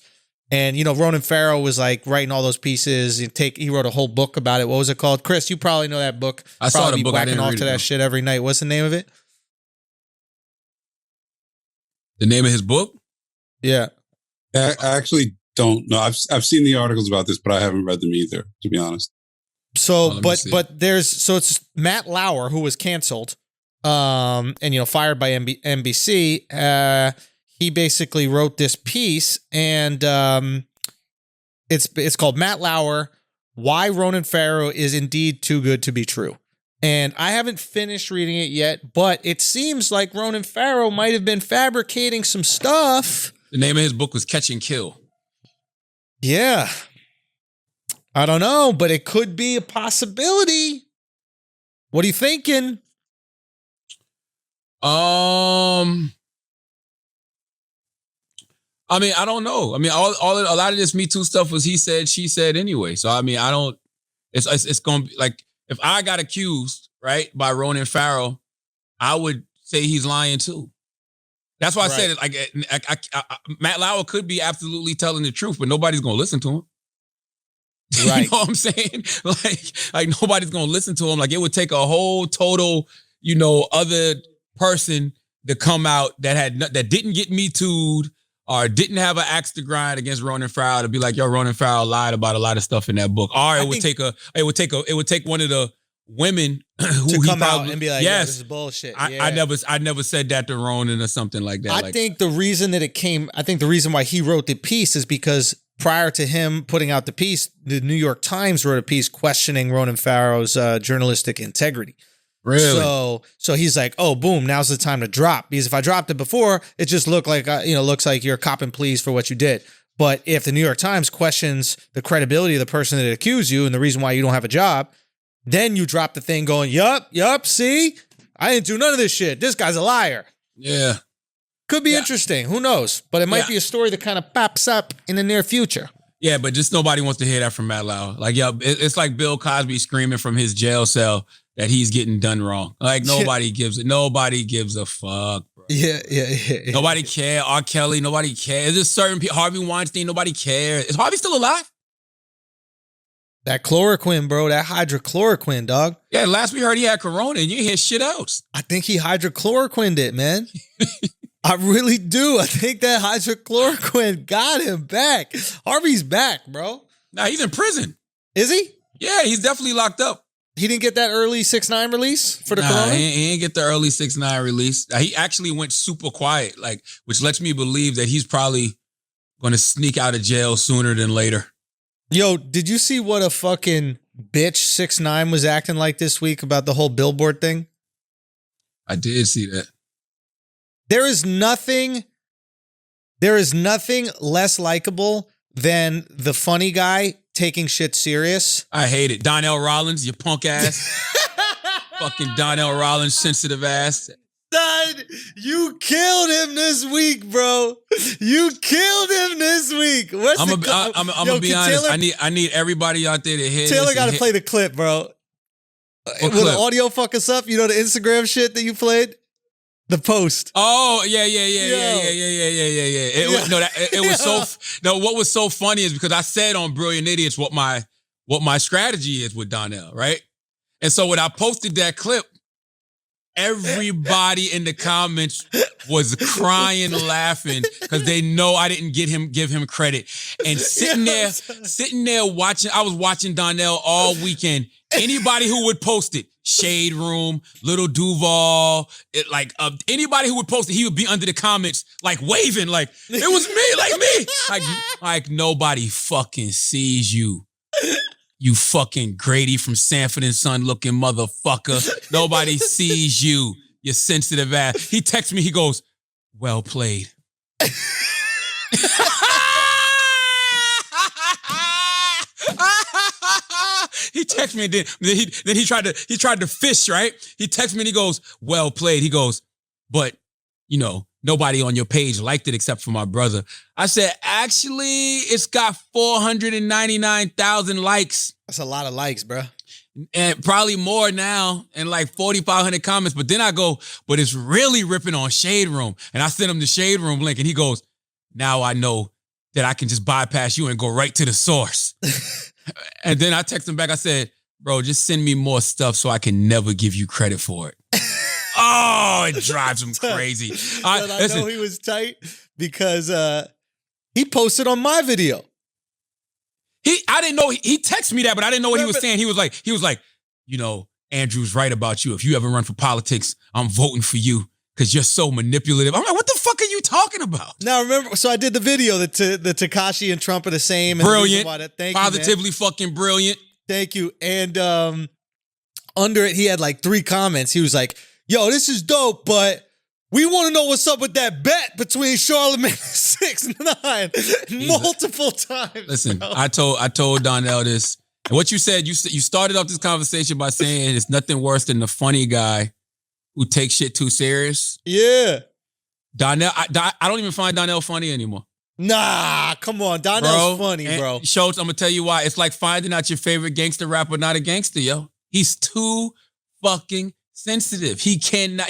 And, Ronan Farrow was like writing all those pieces. He wrote a whole book about it. What was it called? Chris, you probably know that book. I saw the book. I didn't off read to it, that though. shit every night. What's the name of it? The name of his book? Yeah. I actually don't know. I've seen the articles about this, but I haven't read them either, to be honest. So, it's Matt Lauer, who was canceled, and fired by NBC. He basically wrote this piece, and it's called Matt Lauer: Why Ronan Farrow is Indeed Too Good to Be True. And I haven't finished reading it yet, but it seems like Ronan Farrow might have been fabricating some stuff. The name of his book was Catch and Kill. Yeah. I don't know, but it could be a possibility. What are you thinking? I mean, I don't know. I mean, a lot of this Me Too stuff was he said, she said anyway. So I mean, it's gonna be like, if I got accused, right, by Ronan Farrow, I would say he's lying too. That's why I said it. Like, Matt Lauer could be absolutely telling the truth, but nobody's gonna listen to him. Right. You know what I'm saying? Like nobody's gonna listen to him. Like, it would take a whole total, other person to come out that didn't get Me Too'd or didn't have an axe to grind against Ronan Farrow to be like, yo, Ronan Farrow lied about a lot of stuff in that book. Or it would take one of the women who to come probably, out and be like, yes, this is bullshit. I never said that to Ronan or something like that. I think the reason why he wrote the piece is because prior to him putting out the piece, the New York Times wrote a piece questioning Ronan Farrow's journalistic integrity. Really? So he's like, oh, boom, now's the time to drop. Because if I dropped it before, it just looked like, looks like you're copping pleas for what you did. But if the New York Times questions the credibility of the person that accused you and the reason why you don't have a job, then you drop the thing going, yup, see? I didn't do none of this shit. This guy's a liar. Yeah. Could be interesting. Who knows? But it might be a story that kind of pops up in the near future. Yeah, but just nobody wants to hear that from Matt Lauer. Like, it's like Bill Cosby screaming from his jail cell that he's getting done wrong. Like, nobody gives a fuck, bro. Yeah. Nobody care. R. Kelly, nobody cares. There's just certain people. Harvey Weinstein, nobody cares. Is Harvey still alive? That chloroquine, bro. That hydrochloroquine, dog. Yeah, last we heard he had corona and you didn't hear shit else. I think he hydrochloroquined it, man. I really do. I think that hydrochloroquine got him back. Harvey's back, bro. Nah, he's in prison. Is he? Yeah, he's definitely locked up. He didn't get that early 6ix9ine release for the corona? He didn't get the early 6ix9ine release. He actually went super quiet, like, which lets me believe that he's probably going to sneak out of jail sooner than later. Yo, did you see what a fucking bitch 6ix9ine was acting like this week about the whole Billboard thing? I did see that. There is nothing less likable than the funny guy taking shit serious. I hate it. Donnell Rollins, you punk ass. Fucking Donnell Rollins, sensitive ass. Son, you killed him this week, bro. You killed him this week. I'm gonna be honest. Taylor, I need everybody out there to hear Taylor this. Taylor got to play the clip, bro. Will the audio fuck us up? You know the Instagram shit that you played? The post. Oh, yeah. It was so. No, what was so funny is because I said on Brilliant Idiots what my strategy is with Donnell, right? And so when I posted that clip, everybody in the comments was crying, laughing because they know I didn't give him credit. And sitting there watching, I was watching Donnell all weekend. Anybody who would post it, Shade Room, Little Duval, anybody who would post it, he would be under the comments like waving, like it was me, like nobody fucking sees you. You fucking Grady from Sanford and Son looking motherfucker. Nobody sees you, you sensitive ass. He texts me, he goes, well played. He texted me and then he tried to fish, right? He texted me and he goes, well played. He goes, but nobody on your page liked it except for my brother. I said, actually, it's got 499,000 likes. That's a lot of likes, bro. And probably more now, and like 4,500 comments. But then I go, but it's really ripping on Shade Room. And I sent him the Shade Room link and he goes, now I know that I can just bypass you and go right to the source. And then I text him back, I said, bro, just send me more stuff so I can never give you credit for it. Oh, it drives him crazy. I know he was tight because he posted on my video. I didn't know, he texted me that, but I didn't know what he was saying. He was like, Andrew's right about you. If you ever run for politics, I'm voting for you because you're so manipulative. I'm like, what the fuck are you talking about? Now, remember, so I did the video that the Tekashi and Trump are the same. And brilliant. Thank Positively you, fucking brilliant. Thank you. And under it, he had like 3 comments. He was like, yo, this is dope, but we want to know what's up with that bet between Charlamagne and 6ix9ine multiple times. Listen, bro. I told Donnell this. And what you said, you started off this conversation by saying it's nothing worse than the funny guy who takes shit too serious. Yeah. Donnell, I don't even find Donnell funny anymore. Nah, come on. Donnell's funny, bro. Schultz, I'm going to tell you why. It's like finding out your favorite gangster rapper, not a gangster, yo. He's too fucking sensitive. He can't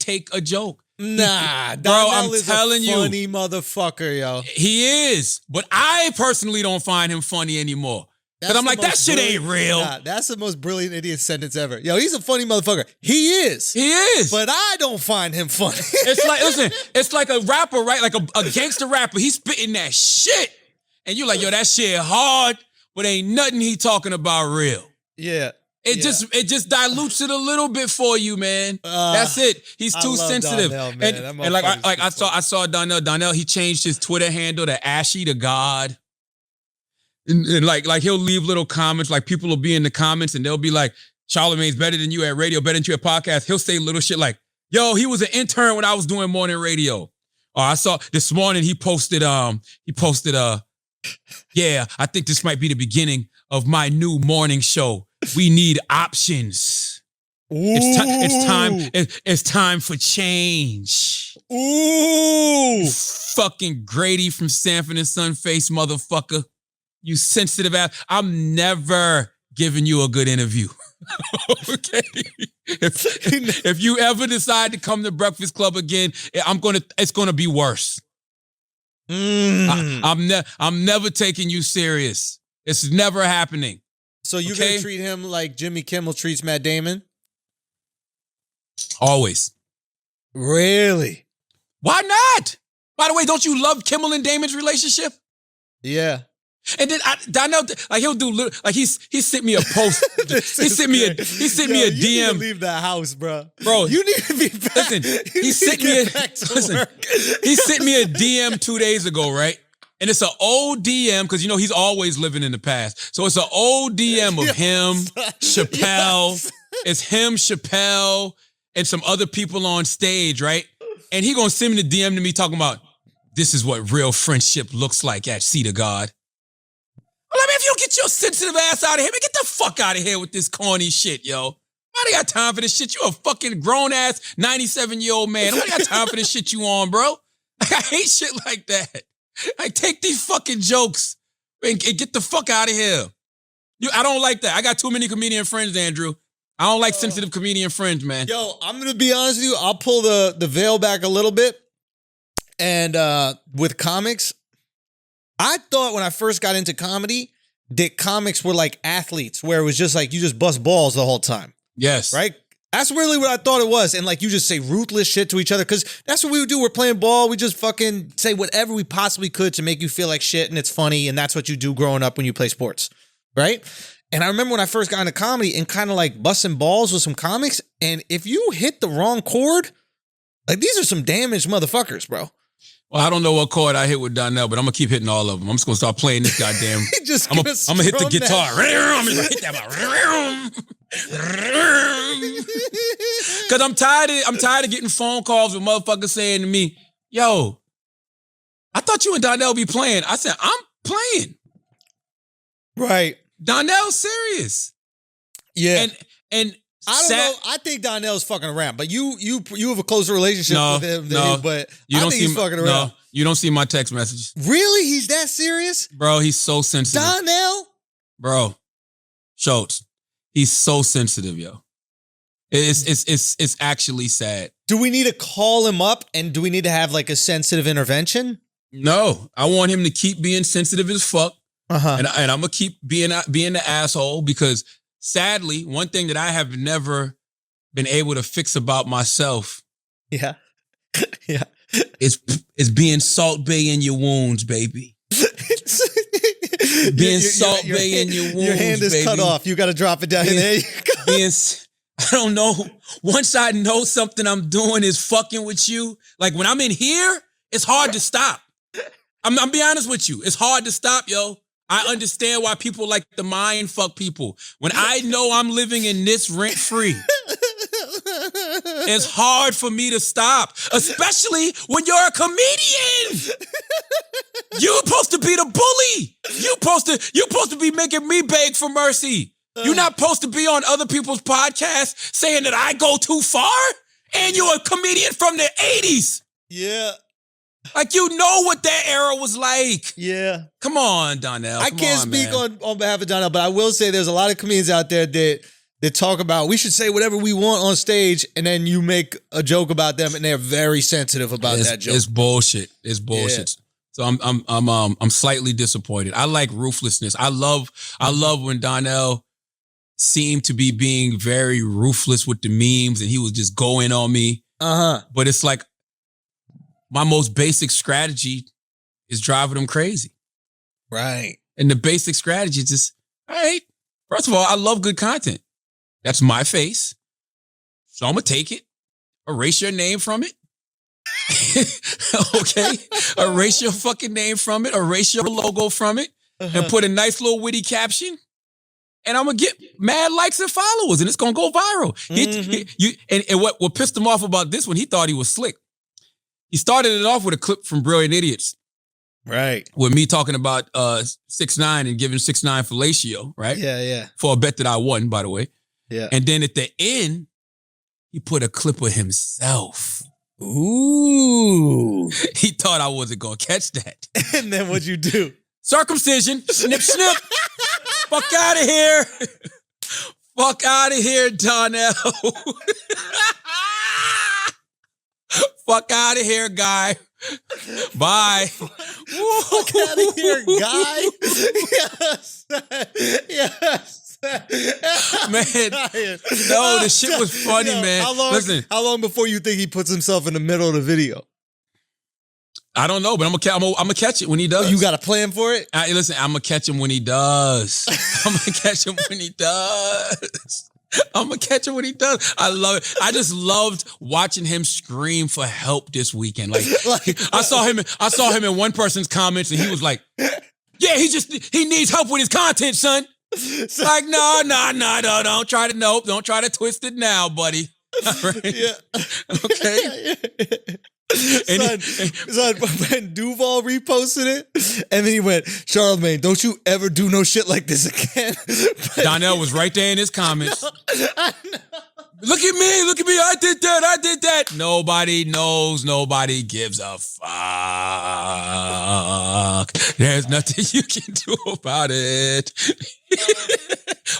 take a joke. Nah, bro, I'm telling you, funny motherfucker, yo. He is, but I personally don't find him funny anymore. Because I'm like, that shit ain't real. Nah, that's the most brilliant idiot sentence ever. Yo, he's a funny motherfucker. He is. He is. But I don't find him funny. It's like a rapper, right? Like a gangster rapper. He's spitting that shit. And you're like, yo, that shit hard, but ain't nothing he talking about real. Yeah. It just dilutes it a little bit for you, man. That's it. He's too sensitive. Donnell, man. And like I saw Donnell. Donnell, he changed his Twitter handle to Ashy to God. And like he'll leave little comments, like people will be in the comments and they'll be like, Charlamagne's better than you at radio, better than you at podcast. He'll say little shit like, yo, he was an intern when I was doing morning radio. Oh, I saw this morning he posted, yeah, I think this might be the beginning of my new morning show. We need options. It's time for change. Ooh. Fucking Grady from Sanford and Son face motherfucker. You sensitive ass. I'm never giving you a good interview. Okay. If you ever decide to come to Breakfast Club again, it's gonna be worse. I'm never taking you serious. It's never happening. So you're gonna treat him like Jimmy Kimmel treats Matt Damon? Always. Really? Why not? By the way, don't you love Kimmel and Damon's relationship? Yeah. And then Donnell, like he'll do, like he sent me a post. he sent me a DM. You need to leave the house, bro. Bro, you need to be back. Listen, he sent me a DM 2 days ago, right? And it's an old DM because you know he's always living in the past. So it's an old DM of him, Chappelle. Yes. It's him, Chappelle, and some other people on stage, right? And he gonna send me the DM to me talking about this is what real friendship looks like at Seat of God. Well, I mean, if you don't get your sensitive ass out of here, man, get the fuck out of here with this corny shit, yo. I ain't got time for this shit. You a fucking grown-ass 97-year-old man. I ain't got time for this shit you on, bro. I hate shit like that. I take these fucking jokes and get the fuck out of here. I don't like that. I got too many comedian friends, Andrew. I don't like sensitive comedian friends, man. Yo, I'm going to be honest with you. I'll pull the veil back a little bit. And with comics, I thought when I first got into comedy that comics were like athletes where it was just like you just bust balls the whole time. Yes. Right? That's really what I thought it was. And like you just say ruthless shit to each other because that's what we would do. We're playing ball. We just fucking say whatever we possibly could to make you feel like shit and it's funny. And that's what you do growing up when you play sports. Right? And I remember when I first got into comedy and kind of like busting balls with some comics. And if you hit the wrong chord, like these are some damaged motherfuckers, bro. Well, I don't know what chord I hit with Donnell, but I'm gonna keep hitting all of them. I'm just gonna start playing this goddamn. I'm gonna hit the guitar. I'm gonna hit that. Because I'm tired of getting phone calls with motherfuckers saying to me, "Yo, I thought you and Donnell be playing." I said, "I'm playing." Right. Donnell's serious. Yeah. And I don't know. I think Donnell's fucking around, but you have a closer relationship with him than him, but I think he's fucking around. No, you don't see my text messages. Really? He's that serious? Bro, he's so sensitive. Donnell? Bro, Schultz, he's so sensitive, yo. It's actually sad. Do we need to call him up and do we need to have like a sensitive intervention? No, I want him to keep being sensitive as fuck. Uh-huh. And I'm gonna keep being the asshole because sadly, one thing that I have never been able to fix about myself, yeah, is being Salt Bay in your wounds, baby. Being Salt Bay in your wounds, your hand is cut off. You got to drop it down. There you go. I don't know. Once I know something I'm doing is fucking with you, like when I'm in here, it's hard to stop. I'm be honest with you. It's hard to stop, yo. I understand why people like to mind fuck people. When I know I'm living in this rent-free, it's hard for me to stop, especially when you're a comedian. You're supposed to be the bully. You're supposed to be making me beg for mercy. You're not supposed to be on other people's podcasts saying that I go too far, and you're a comedian from the 80s. Yeah. Like, you know what that era was like. Yeah. Come on, Donnell. I can't speak on behalf of Donnell, but I will say there's a lot of comedians out there that talk about we should say whatever we want on stage, and then you make a joke about them, and they're very sensitive about that joke. It's bullshit. It's bullshit. Yeah. So I'm slightly disappointed. I like ruthlessness. I love when Donnell seemed to be being very ruthless with the memes, and he was just going on me. But it's like, my most basic strategy is driving them crazy. Right. And the basic strategy is just, all right, first of all, I love good content. That's my face. So I'm going to take it, erase your name from it. Okay? Erase your fucking name from it, erase your logo from it, and put a nice little witty caption. And I'm going to get mad likes and followers, and it's going to go viral. And what pissed him off about this one, he thought he was slick. He started it off with a clip from Brilliant Idiots. Right. With me talking about 6ix9ine and giving 6ix9ine fellatio, right? Yeah. For a bet that I won, by the way. Yeah. And then at the end, he put a clip of himself. Ooh. He thought I wasn't going to catch that. And then what'd you do? Circumcision. Snip, snip. Fuck out of here. Fuck out of here, Donnell. Fuck out of here, guy. Bye. Fuck out of here, guy. Yes. Yes. Man, no, the shit was funny, man. How long before you think he puts himself in the middle of the video? I don't know, but I'm gonna catch it when he does. Oh, you got a plan for it? Listen, I'm gonna catch him when he does. I'm gonna catch him when he does. I'm gonna catch him when he does. I love it. I just loved watching him scream for help this weekend. Like I saw him in one person's comments, and he was like, "Yeah, he needs help with his content, son." Like, no, don't try to twist it now, buddy. Right? Yeah. Okay. Son, when Duval reposted it, and then he went, Charlamagne, don't you ever do no shit like this again. Donnell was right there in his comments. Look at me, I did that. Nobody knows, nobody gives a fuck. There's nothing you can do about it.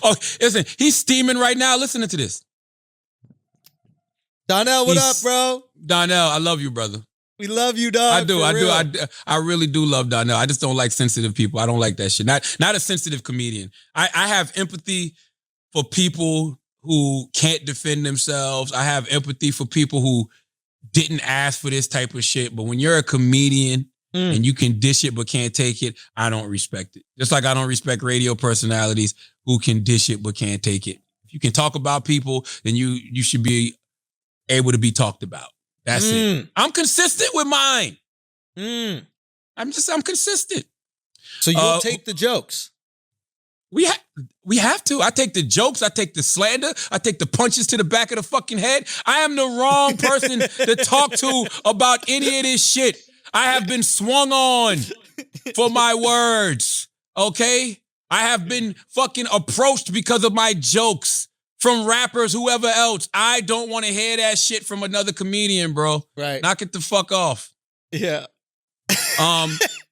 Oh, listen, he's steaming right now listening to this. Donnell, what up, bro? Donnell, I love you, brother. We love you, dog. I really do love Donnell. I just don't like sensitive people. I don't like that shit. Not a sensitive comedian. I have empathy for people who can't defend themselves. I have empathy for people who didn't ask for this type of shit. But when you're a comedian and you can dish it but can't take it, I don't respect it. Just like I don't respect radio personalities who can dish it but can't take it. If you can talk about people, then you should be able to be talked about. That's it. I'm consistent with mine. I'm consistent. So you'll take the jokes. We have to. I take the jokes. I take the slander. I take the punches to the back of the fucking head. I am the wrong person to talk to about any of this shit. I have been swung on for my words. Okay? I have been fucking approached because of my jokes from rappers, whoever else. I don't want to hear that shit from another comedian, bro. Right. Knock it the fuck off. Yeah.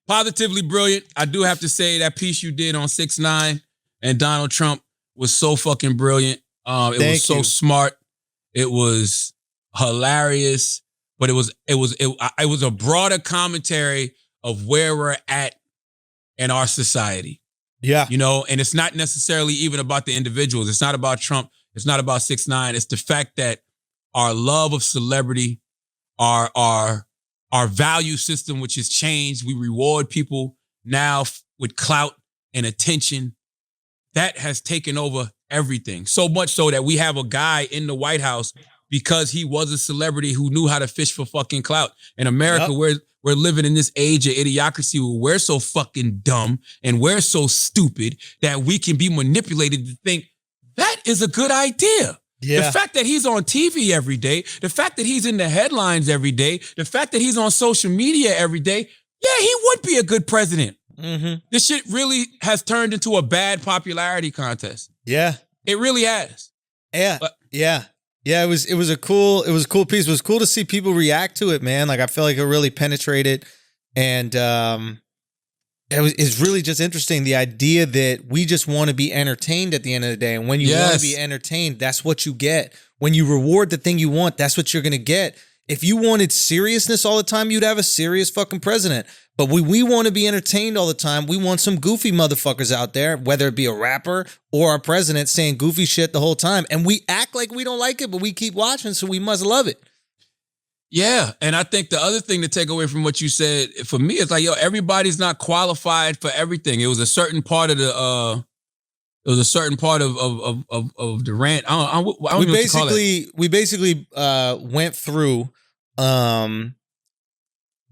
Positively brilliant. I do have to say that piece you did on 6ix9ine and Donald Trump was so fucking brilliant. It was so smart. It was hilarious, but it was a broader commentary of where we're at in our society. Yeah. You know, and it's not necessarily even about the individuals. It's not about Trump. It's not about 6ix9ine. It's the fact that our love of celebrity, our value system, which has changed. We reward people now with clout and attention. That has taken over everything. So much so that we have a guy in the White House because he was a celebrity who knew how to fish for fucking clout. In America, we're living in this age of idiocracy where we're so fucking dumb and we're so stupid that we can be manipulated to think that is a good idea. Yeah. The fact that he's on TV every day, the fact that he's in the headlines every day, the fact that he's on social media every day, yeah, he would be a good president. Mm-hmm. This shit really has turned into a bad popularity contest. Yeah. It really has. Yeah. Yeah. It was a cool piece. It was cool to see people react to it, man. Like I feel like it really penetrated, and it's really just interesting, the idea that we just want to be entertained at the end of the day. And when you want to be entertained, that's what you get. When you reward the thing you want, that's what you're going to get. If you wanted seriousness all the time, you'd have a serious fucking president. But we want to be entertained all the time. We want some goofy motherfuckers out there, whether it be a rapper or our president, saying goofy shit the whole time. And we act like we don't like it, but we keep watching, so we must love it. Yeah, and I think the other thing to take away from what you said, for me, it's like, yo, everybody's not qualified for everything. It was a certain part of the of the rant. I don't know what to call it. We basically went through. I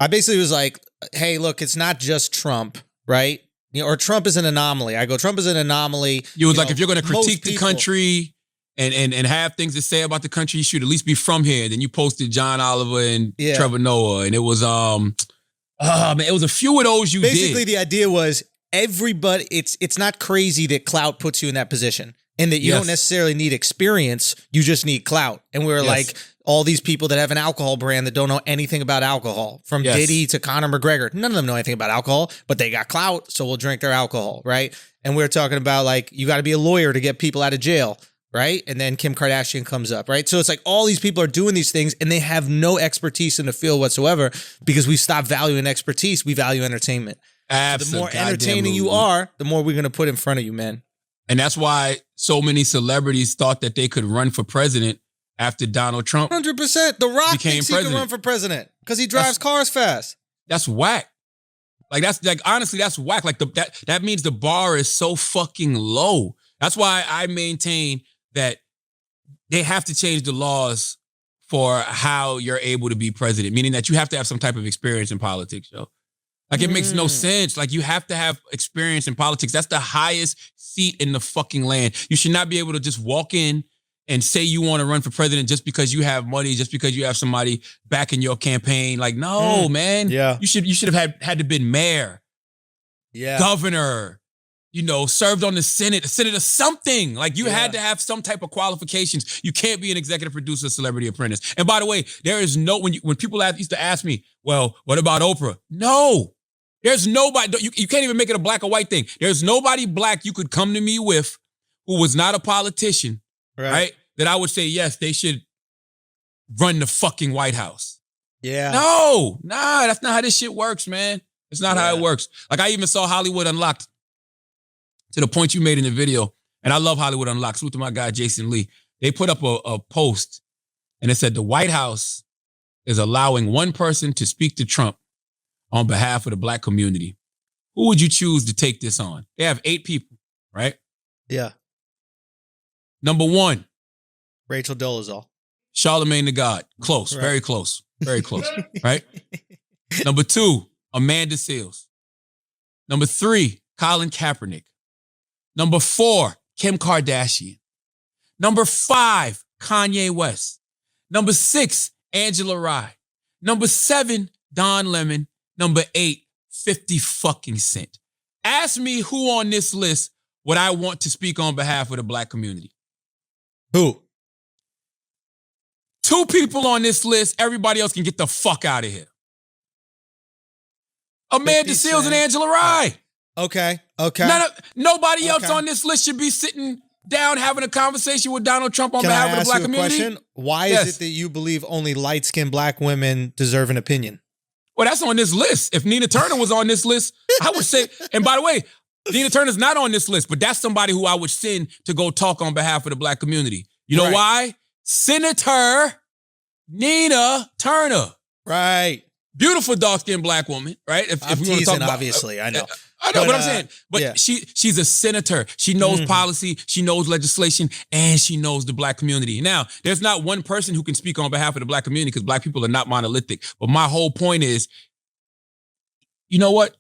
basically was like, hey, look, it's not just Trump, right? You know, or Trump is an anomaly. I go, Trump is an anomaly. You was like, if you're going to critique the country, and have things to say about the country, you should at least be from here. Then you posted John Oliver and Trevor Noah, and it was man, it was a few of those you Basically, did. the idea was everybody. It's not crazy that clout puts you in that position, and that you don't necessarily need experience. You just need clout. And we were like, all these people that have an alcohol brand that don't know anything about alcohol, from Diddy to Conor McGregor, none of them know anything about alcohol, but they got clout, so we'll drink their alcohol, right? And we were talking about like, you got to be a lawyer to get people out of jail, right? And then Kim Kardashian comes up, right? So it's like all these people are doing these things and they have no expertise in the field whatsoever, because we stopped valuing expertise. We value entertainment. So the more entertaining you are, the more we're going to put in front of you, man. And that's why so many celebrities thought that they could run for president after Donald Trump 100%. The Rock thinks he can run for president because he drives cars fast. That's whack. Like, that's like, honestly, that's whack. Like, that means the bar is so fucking low. That's why I maintain that they have to change the laws for how you're able to be president, meaning that you have to have some type of experience in politics, yo. Like, it makes no sense. Like, you have to have experience in politics. That's the highest seat in the fucking land. You should not be able to just walk in and say you want to run for president just because you have money, just because you have somebody backing your campaign. Like, no, man. Yeah. You should have had to been mayor, governor, served on the Senate or something. Like, you had to have some type of qualifications. You can't be an executive producer, celebrity apprentice. And by the way, there is no, when people used to ask me, well, what about Oprah? No, there's nobody, you can't even make it a black or white thing. There's nobody black you could come to me with who was not a politician, right? That I would say, yes, they should run the fucking White House. Yeah. No, that's not how this shit works, man. It's not how it works. Like, I even saw Hollywood Unlocked, to the point you made in the video. And I love Hollywood Unlocked. Salute to my guy, Jason Lee. They put up a post and it said the White House is allowing one person to speak to Trump on behalf of the black community. Who would you choose to take this on? They have 8 people, right? Yeah. Number 1. Rachel Dolezal. Charlamagne the God. Close, very close, very close, right? Number 2, Amanda Seales. Number 3, Colin Kaepernick. Number 4, Kim Kardashian. Number 5, Kanye West. Number 6, Angela Rye. Number 7, Don Lemon. Number 8, 50 fucking Cent. Ask me who on this list would I want to speak on behalf of the black community. Who? 2 people on this list. Everybody else can get the fuck out of here. Amanda Seales and Angela Rye. Okay. Nobody else on this list should be sitting down having a conversation with Donald Trump on behalf of the black community. Question? Why is it that you believe only light-skinned black women deserve an opinion? Well, that's on this list. If Nina Turner was on this list, I would say, and by the way, Nina Turner's not on this list, but that's somebody who I would send to go talk on behalf of the black community. You know why? Senator Nina Turner. Right. Beautiful dark-skinned black woman, right? If we want to talk about, obviously, I know. I know what I'm saying. But she's a senator. She knows policy, she knows legislation, and she knows the black community. Now, there's not one person who can speak on behalf of the black community because black people are not monolithic. But my whole point is, you know what?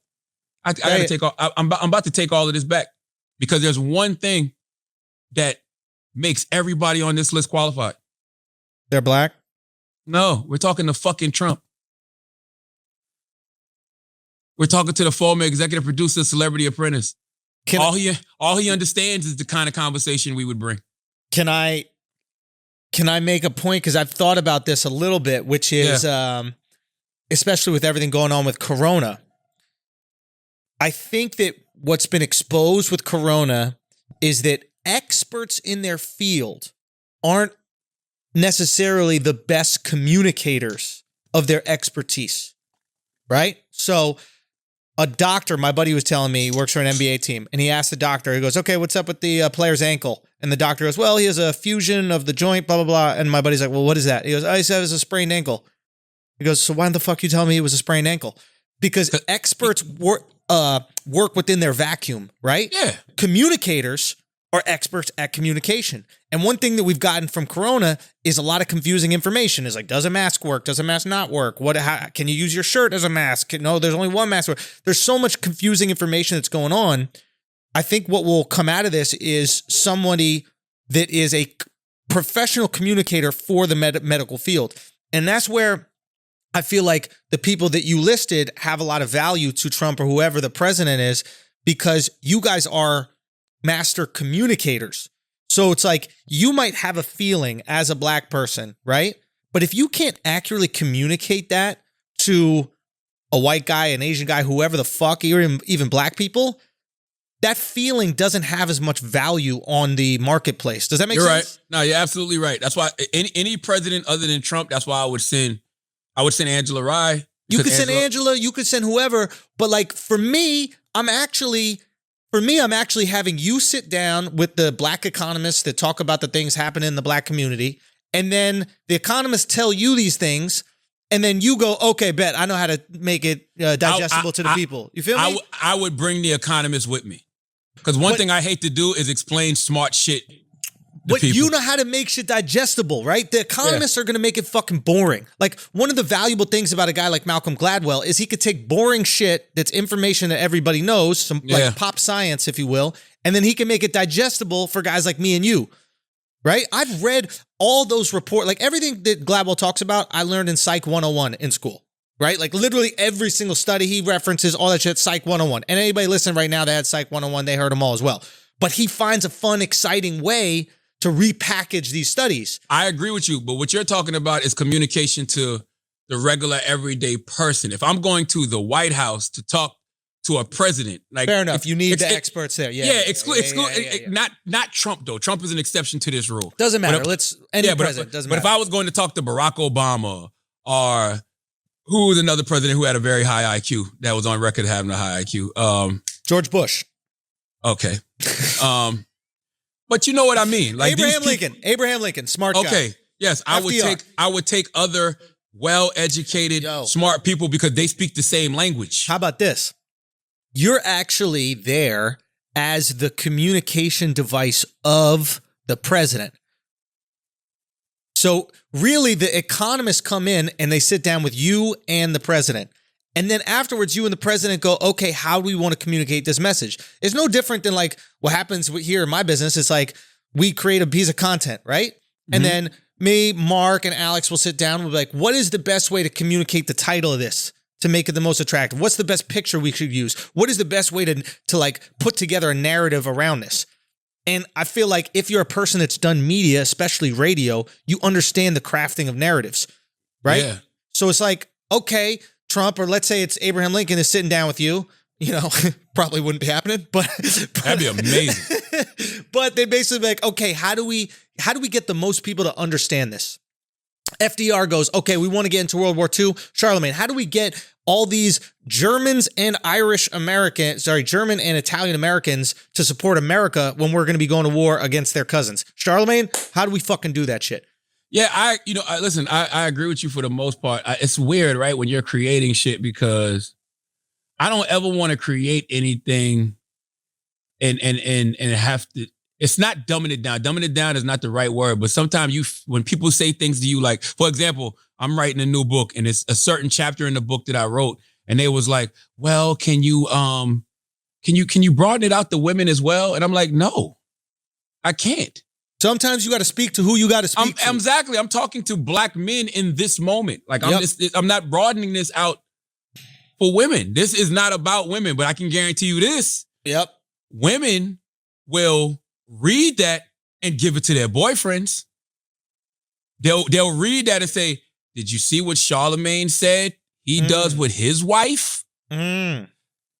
I gotta take all, I'm about to take all of this back because there's one thing that makes everybody on this list qualified. They're black? No, we're talking to fucking Trump. We're talking to the former executive producer, Celebrity Apprentice. All he understands is the kind of conversation we would bring. Can I make a point? Because I've thought about this a little bit, which is, especially with everything going on with Corona, I think that what's been exposed with Corona is that experts in their field aren't necessarily the best communicators of their expertise, right? So a doctor, my buddy was telling me, he works for an NBA team, and he asked the doctor, he goes, okay, what's up with the player's ankle? And the doctor goes, well, he has a fusion of the joint, blah, blah, blah. And my buddy's like, well, what is that? He goes, he said it was a sprained ankle. He goes, so why the fuck you tell me it was a sprained ankle? Because experts work within their vacuum, right? Yeah. Communicators are experts at communication. And one thing that we've gotten from Corona is a lot of confusing information. Is like, does a mask work? Does a mask not work? How, can you use your shirt as a mask? No, there's only one mask. There's so much confusing information that's going on. I think what will come out of this is somebody that is professional communicator for the medical field. And that's where I feel like the people that you listed have a lot of value to Trump or whoever the president is, because you guys are master communicators. So it's like you might have a feeling as a black person, right? But if you can't accurately communicate that to a white guy, an Asian guy, whoever the fuck, even black people, that feeling doesn't have as much value on the marketplace. Does that make sense? You're right. No, you're absolutely right. That's why any president other than Trump, that's why I would send Angela Rye. You could send Angela, you could send whoever, but like for me, I'm actually having you sit down with the black economists that talk about the things happening in the black community, and then the economists tell you these things, and then you go, okay, bet, I know how to make it digestible to the people. You feel me? I would bring the economists with me. Because one thing I hate to do is explain smart shit to but people. You know how to make shit digestible, right? The economists are going to make it fucking boring. Like, one of the valuable things about a guy like Malcolm Gladwell is he could take boring shit that's information that everybody knows, like pop science, if you will, and then he can make it digestible for guys like me and you, right? I've read all those reports, like everything that Gladwell talks about, I learned in Psych 101 in school, right? Like literally every single study he references, all that shit, Psych 101. And anybody listening right now that had Psych 101, they heard them all as well. But he finds a fun, exciting way to repackage these studies. I agree with you, but what you're talking about is communication to the regular everyday person. If I'm going to the White House to talk to a president, like fair enough, you need the experts there. Not Trump though. Trump is an exception to this rule. Doesn't matter. Doesn't matter. But if I was going to talk to Barack Obama or who was another president who had a very high IQ that was on record having a high IQ, George Bush. Okay. But you know what I mean? Like Abraham Lincoln, smart guy. Okay. Yes, I would take other well-educated, smart people because they speak the same language. How about this? You're actually there as the communication device of the president. So really, the economists come in and they sit down with you and the president. And then afterwards, you and the president go, okay, how do we want to communicate this message? It's no different than like what happens here in my business. It's like we create a piece of content, right? Mm-hmm. And then me, Mark, and Alex will sit down and we'll be like, what is the best way to communicate the title of this to make it the most attractive? What's the best picture we should use? What is the best way to like put together a narrative around this? And I feel like if you're a person that's done media, especially radio, you understand the crafting of narratives, right? Yeah. So it's like, okay, Trump, or let's say it's Abraham Lincoln is sitting down with you, you know, probably wouldn't be happening, but that'd be amazing. But they basically be like, okay, how do we get the most people to understand this? FDR goes, okay, we want to get into World War II. Charlamagne, how do we get all these German and Italian Americans to support America when we're going to be going to war against their cousins? Charlamagne, how do we fucking do that shit? Yeah, I agree with you for the most part. It's weird, right, when you're creating shit because I don't ever want to create anything and have to. It's not dumbing it down. Dumbing it down is not the right word, but sometimes when people say things to you, like, for example, I'm writing a new book and it's a certain chapter in the book that I wrote, and they was like, well, can you broaden it out to women as well? And I'm like, no, I can't. Sometimes you got to speak to who you got to speak to. Exactly. I'm talking to black men in this moment. Like I'm not broadening this out for women. This is not about women, but I can guarantee you this. Yep. Women will read that and give it to their boyfriends. They'll read that and say, did you see what Charlamagne said he does with his wife? I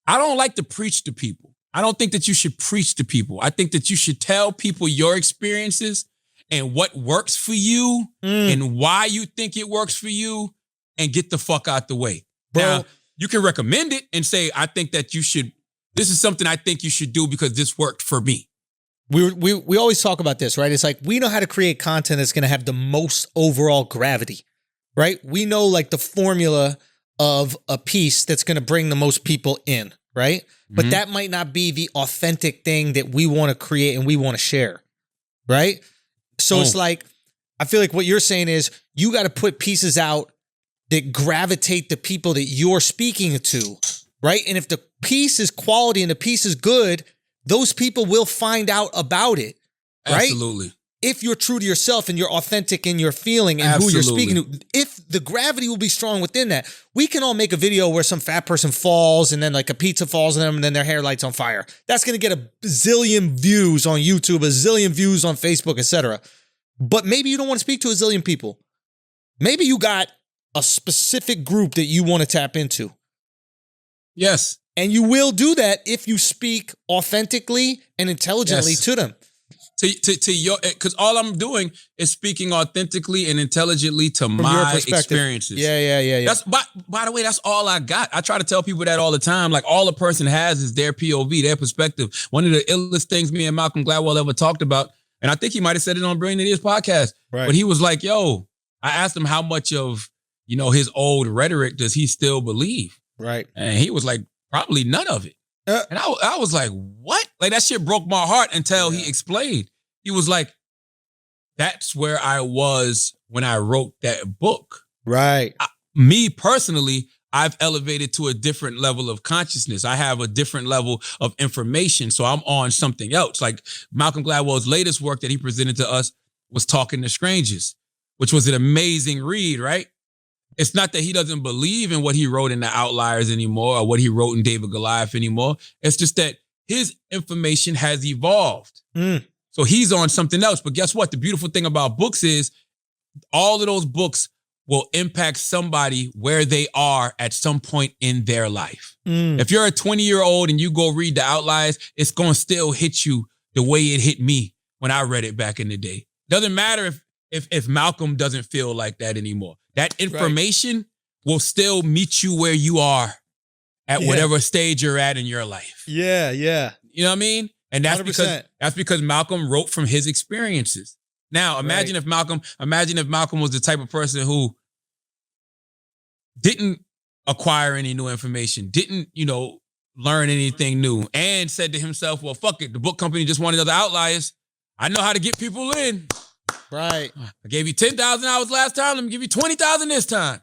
don't like to preach to people. I don't think that you should preach to people. I think that you should tell people your experiences and what works for you and why you think it works for you and get the fuck out the way. Bro, now, you can recommend it and say, I think that you should, this is something I think you should do because this worked for me. We always talk about this, right? It's like we know how to create content that's going to have the most overall gravity, right? We know like the formula of a piece that's going to bring the most people in, right? But that might not be the authentic thing that we want to create and we want to share, right? So it's like, I feel like what you're saying is you got to put pieces out that gravitate the people that you're speaking to, right? And if the piece is quality and the piece is good, those people will find out about it, right? Absolutely. if you're true to yourself and you're authentic in your feeling and who you're speaking to, if the gravity will be strong within that, we can all make a video where some fat person falls and then like a pizza falls on them and then their hair lights on fire. That's going to get a zillion views on YouTube, a zillion views on Facebook, etc. But maybe you don't want to speak to a zillion people. Maybe you got a specific group that you want to tap into. Yes. And you will do that if you speak authentically and intelligently to them. To your, because all I'm doing is speaking authentically and intelligently to my experiences. Yeah. That's by the way, that's all I got. I try to tell people that all the time. Like all a person has is their POV, their perspective. One of the illest things me and Malcolm Gladwell ever talked about, and I think he might have said it on Brilliant Ideas podcast. Right. But he was like, "Yo," I asked him how much of his old rhetoric does he still believe? Right, and he was like, probably none of it. And I was like, what? Like that shit broke my heart until he explained. He was like, that's where I was when I wrote that book. Right. Me personally, I've elevated to a different level of consciousness. I have a different level of information. So I'm on something else. Like Malcolm Gladwell's latest work that he presented to us was Talking to Strangers, which was an amazing read, right? It's not that he doesn't believe in what he wrote in The Outliers anymore or what he wrote in David Goliath anymore. It's just that his information has evolved. So he's on something else. But guess what? The beautiful thing about books is all of those books will impact somebody where they are at some point in their life. If you're a 20-year-old and you go read The Outliers, it's going to still hit you the way it hit me when I read it back in the day. Doesn't matter if Malcolm doesn't feel like that anymore. That information will still meet you where you are at whatever stage you're at in your life. Yeah. You know what I mean? And that's 100%. because Malcolm wrote from his experiences. Now, imagine if Malcolm was the type of person who didn't acquire any new information, didn't, learn anything new, and said to himself, well, fuck it. The book company just wanted other outliers. I know how to get people in. Right. I gave you 10,000 hours last time. Let me give you 20,000 this time.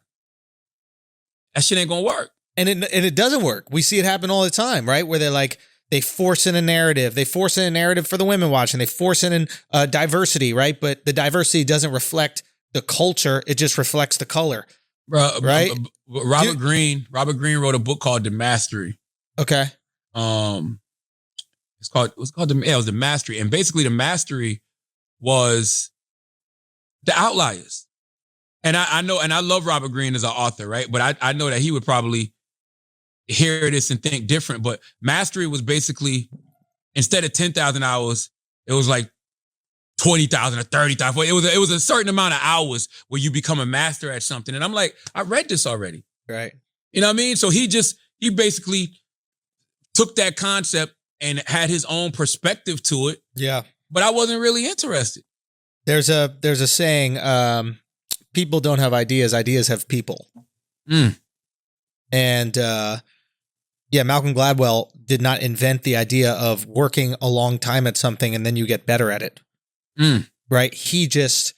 That shit ain't gonna work. And it doesn't work. We see it happen all the time, right? Where they're like, they force in a narrative. They force in a narrative for the women watching. They force in diversity, right? But the diversity doesn't reflect the culture. It just reflects the color, right? Robert Greene wrote a book called The Mastery. Okay. It was The Mastery. And basically The Mastery was the outliers. And I know, and I love Robert Greene as an author, right? But I know that he would probably hear this and think different. But Mastery was basically, instead of 10,000 hours, it was like 20,000 or 30,000. It was a certain amount of hours where you become a master at something. And I'm like, I read this already. Right. You know what I mean? So he basically took that concept and had his own perspective to it. Yeah. But I wasn't really interested. There's a saying, people don't have ideas have people. And Malcolm Gladwell did not invent the idea of working a long time at something and then you get better at it. Right? He just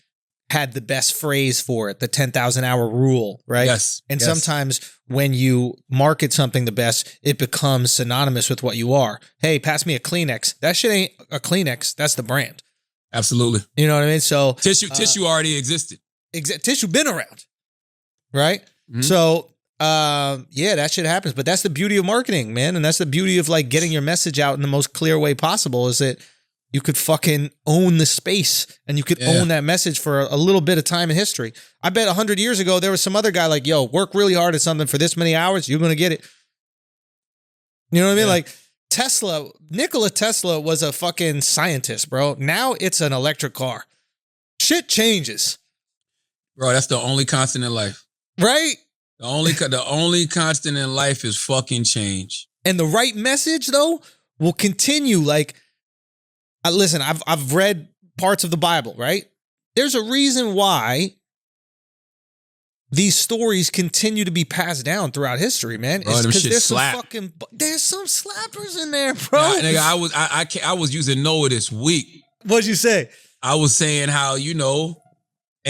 had the best phrase for it, the 10,000 hour rule, right? Yes. And sometimes when you market something the best, it becomes synonymous with what you are. Hey, pass me a Kleenex. That shit ain't a Kleenex. That's the brand. Absolutely. You know what I mean? So tissue already existed. Tissue been around. Right? Mm-hmm. So that shit happens. But that's the beauty of marketing, man. And that's the beauty of like getting your message out in the most clear way possible, is that you could fucking own the space and you could own that message for a little bit of time in history. I bet 100 years ago, there was some other guy like, yo, work really hard at something for this many hours. You're going to get it. You know what I mean? Like Nikola Tesla was a fucking scientist, bro. Now it's an electric car. Shit changes. Bro, that's the only constant in life. Right? The only constant in life is fucking change. And the right message, though, will continue. Like, listen, I've read parts of the Bible, right? There's a reason why these stories continue to be passed down throughout history, man. Bro, it's because there's some slappers in there, bro. Nigga, I was using Noah this week. What'd you say? I was saying how, in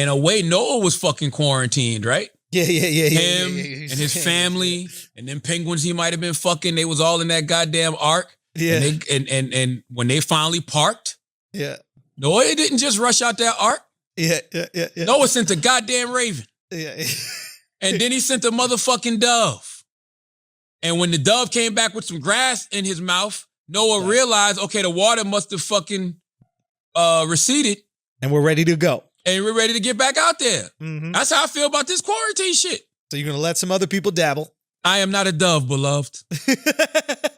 a way, Noah was fucking quarantined, right? Yeah. Him and his family and them penguins he might have been fucking, they was all in that goddamn ark. Yeah. And when they finally parked, Noah didn't just rush out that ark. Yeah. Noah sent a goddamn raven. Yeah. And then he sent a motherfucking dove. And when the dove came back with some grass in his mouth, Noah realized, okay, the water must have fucking receded. And we're ready to go. And we're ready to get back out there. Mm-hmm. That's how I feel about this quarantine shit. So you're going to let some other people dabble. I am not a dove, beloved.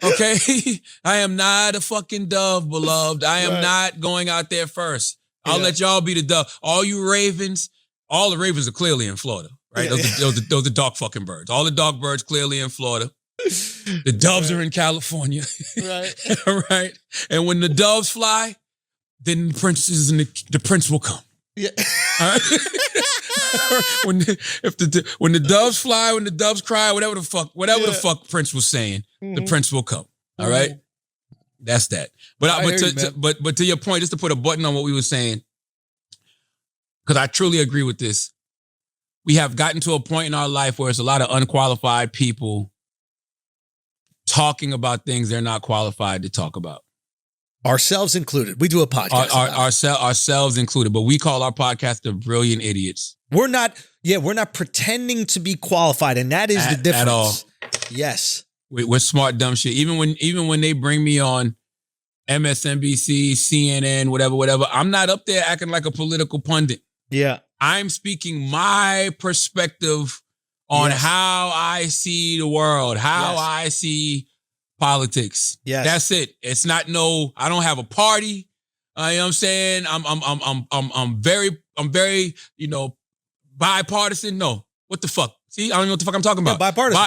Okay? I am not a fucking dove, beloved. I am not going out there first. I'll let y'all be the dove. All you ravens, all the ravens are clearly in Florida, right? Those are dark fucking birds. All the dark birds clearly in Florida. The doves are in California. Right. Right. And when the doves fly, then the princes and the prince will come. Yeah. All right? when the doves fly, when the doves cry, whatever the fuck Prince was saying, the prince will come. All right, that's that. But to your point, just to put a button on what we were saying, because I truly agree with this. We have gotten to a point in our life where it's a lot of unqualified people talking about things they're not qualified to talk about. Ourselves included. We do a podcast. Ourselves included, but we call our podcast the Brilliant Idiots. We're not pretending to be qualified, and that is the difference. At all. Yes. We're smart, dumb shit. Even when they bring me on MSNBC, CNN, whatever, I'm not up there acting like a political pundit. Yeah. I'm speaking my perspective on how I see the world, how I see politics. Yes. That's it. It's not I don't have a party. You know what I'm saying? I'm very, bipartisan. No. What the fuck? See, I don't know what the fuck I'm talking about. Yeah, bipartisan.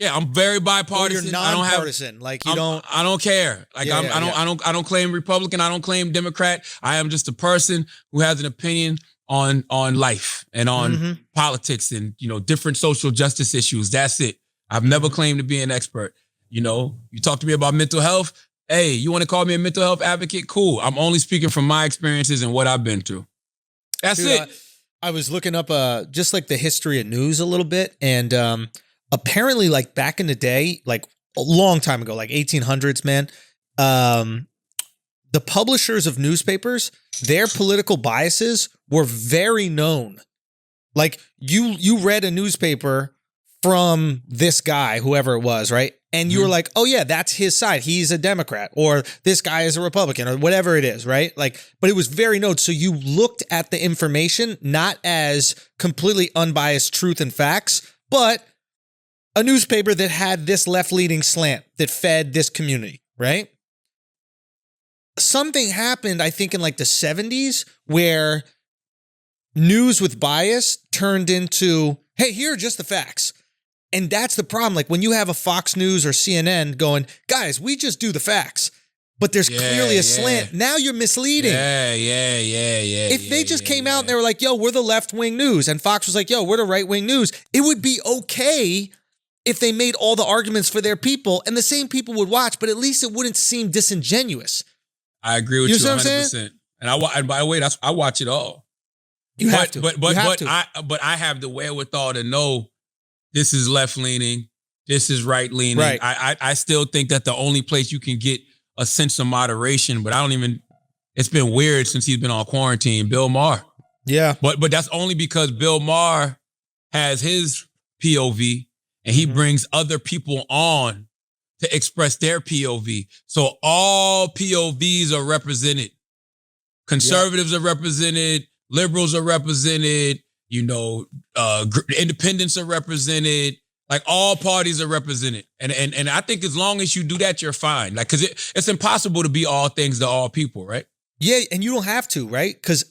I'm very bipartisan. You're non-partisan. I don't care. I don't claim Republican. I don't claim Democrat. I am just a person who has an opinion on life and on politics and, different social justice issues. That's it. I've never claimed to be an expert. You talk to me about mental health. Hey, you want to call me a mental health advocate? Cool. I'm only speaking from my experiences and what I've been through. That's it. I was looking up just like the history of news a little bit. And apparently like back in the day, like a long time ago, like 1800s, man, the publishers of newspapers, their political biases were very known. Like you read a newspaper from this guy, whoever it was, right? And you were like, oh yeah, that's his side. He's a Democrat, or this guy is a Republican, or whatever it is, right? Like, but it was very known. So you looked at the information not as completely unbiased truth and facts, but a newspaper that had this left-leaning slant that fed this community, right? Something happened, I think, in like the 70s where news with bias turned into, hey, here are just the facts. And that's the problem. Like when you have a Fox News or CNN going, guys, we just do the facts, but there's clearly a slant. Now you're misleading. Yeah. If they just came out and they were like, yo, we're the left-wing news, and Fox was like, yo, we're the right-wing news, it would be okay if they made all the arguments for their people and the same people would watch, but at least it wouldn't seem disingenuous. I agree with you 100%. And by the way, I watch it all. You have to. But I have the wherewithal to know this is left-leaning, this is right-leaning. Right. I still think that the only place you can get a sense of moderation, but it's been weird since he's been on quarantine, Bill Maher. Yeah. But that's only because Bill Maher has his POV and he brings other people on to express their POV. So all POVs are represented. Conservatives are represented, liberals are represented, independents are represented, like all parties are represented. And I think as long as you do that, you're fine. Like, cause it's impossible to be all things to all people, right? Yeah. And you don't have to, right? Cause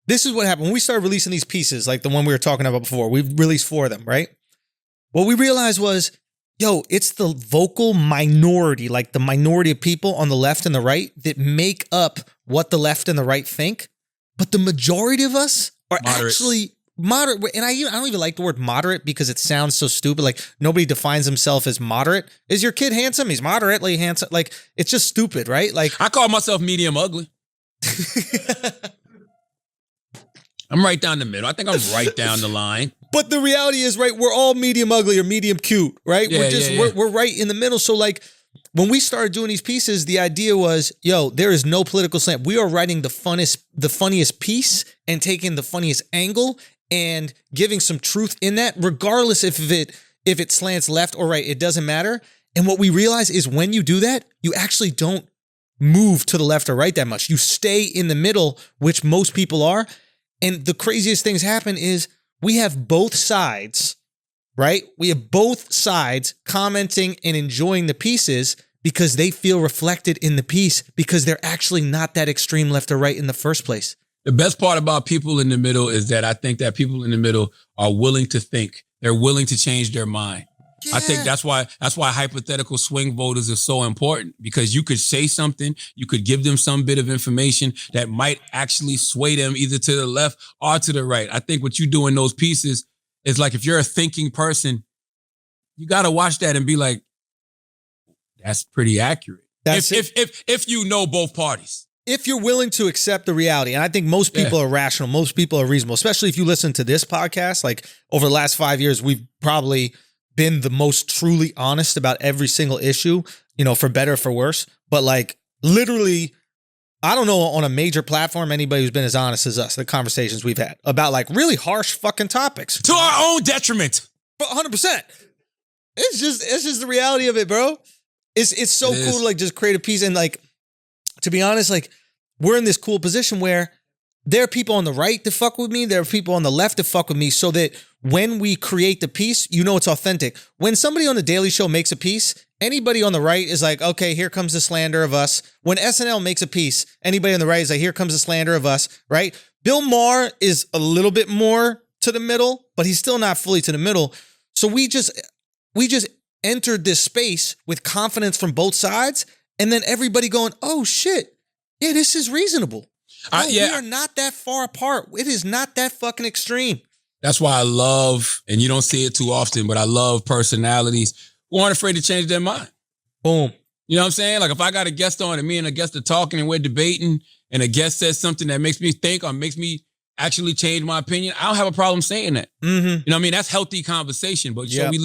this is what happened when we started releasing these pieces, like the one we were talking about before. We've released 4 of them, right? What we realized was, it's the vocal minority, like the minority of people on the left and the right that make up what the left and the right think. But the majority of us are actually moderate. And I don't even like the word moderate because it sounds so stupid. Like nobody defines himself as moderate. Is your kid handsome? He's moderately handsome. Like it's just stupid, right? Like I call myself medium ugly. I'm right down the middle. I think I'm right down the line. But the reality is, right, we're all medium ugly or medium cute, right? We're right in the middle. So like when we started doing these pieces, the idea was, yo, there is no political slant. We are writing the funniest piece and taking the funniest angle and giving some truth in that, regardless if it slants left or right. It doesn't matter. And what we realize is when you do that, you actually don't move to the left or right that much. You stay in the middle, which most people are. And the craziest things happen is we have both sides, right? We have both sides commenting and enjoying the pieces because they feel reflected in the piece because they're actually not that extreme left or right in the first place. The best part about people in the middle is that I think that people in the middle are willing to think. They're willing to change their mind. Yeah. I think that's why hypothetical swing voters are so important, because you could say something, you could give them some bit of information that might actually sway them either to the left or to the right. I think what you do in those pieces is like, if you're a thinking person, you got to watch that and be like, that's pretty accurate. If you know both parties. If you're willing to accept the reality, and I think most people are rational, most people are reasonable, especially if you listen to this podcast. Like over the last 5 years, we've probably been the most truly honest about every single issue, for better or for worse. But like literally, I don't know on a major platform anybody who's been as honest as us, the conversations we've had about like really harsh fucking topics. To our own detriment. 100%. It's just the reality of it, bro. It's so cool to like just create a piece. And like, to be honest, like we're in this cool position where there are people on the right that fuck with me. There are people on the left that fuck with me, so that when we create the piece, it's authentic. When somebody on The Daily Show makes a piece, anybody on the right is like, okay, here comes the slander of us. When SNL makes a piece, anybody on the right is like, here comes the slander of us, right? Bill Maher is a little bit more to the middle, but he's still not fully to the middle. So we just entered this space with confidence from both sides, and then everybody going, oh shit, yeah, this is reasonable. We are not that far apart. It is not that fucking extreme. That's why I love, and you don't see it too often, but I love personalities who aren't afraid to change their mind. Boom. You know what I'm saying? Like if I got a guest on and me and a guest are talking and we're debating and a guest says something that makes me think or makes me actually change my opinion, I don't have a problem saying that. Mm-hmm. You know what I mean? That's healthy conversation. But we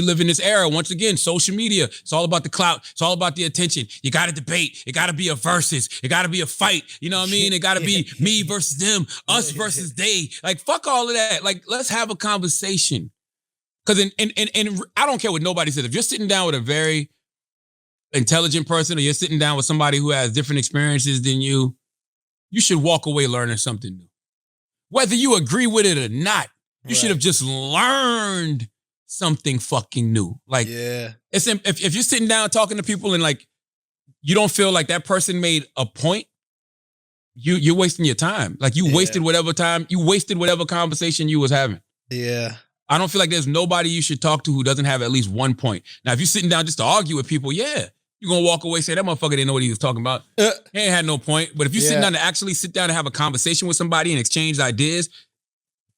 live in this era. Once again, social media. It's all about the clout. It's all about the attention. You got to debate. It got to be a versus. It got to be a fight. You know what I mean? It got to be me versus them, us versus they. Like fuck all of that. Like let's have a conversation. Because and I don't care what nobody says. If you're sitting down with a very intelligent person, or you're sitting down with somebody who has different experiences than you should walk away learning something new. Whether you agree with it or not, you should have just learned something fucking new. Like, it's if you're sitting down talking to people and like you don't feel like that person made a point, you're wasting your time. Like you wasted whatever time, you wasted whatever conversation you was having. Yeah. I don't feel like there's nobody you should talk to who doesn't have at least one point. Now, if you're sitting down just to argue with people, you're going to walk away and say, that motherfucker didn't know what he was talking about. He ain't had no point. But if you're sitting down to actually sit down and have a conversation with somebody and exchange ideas,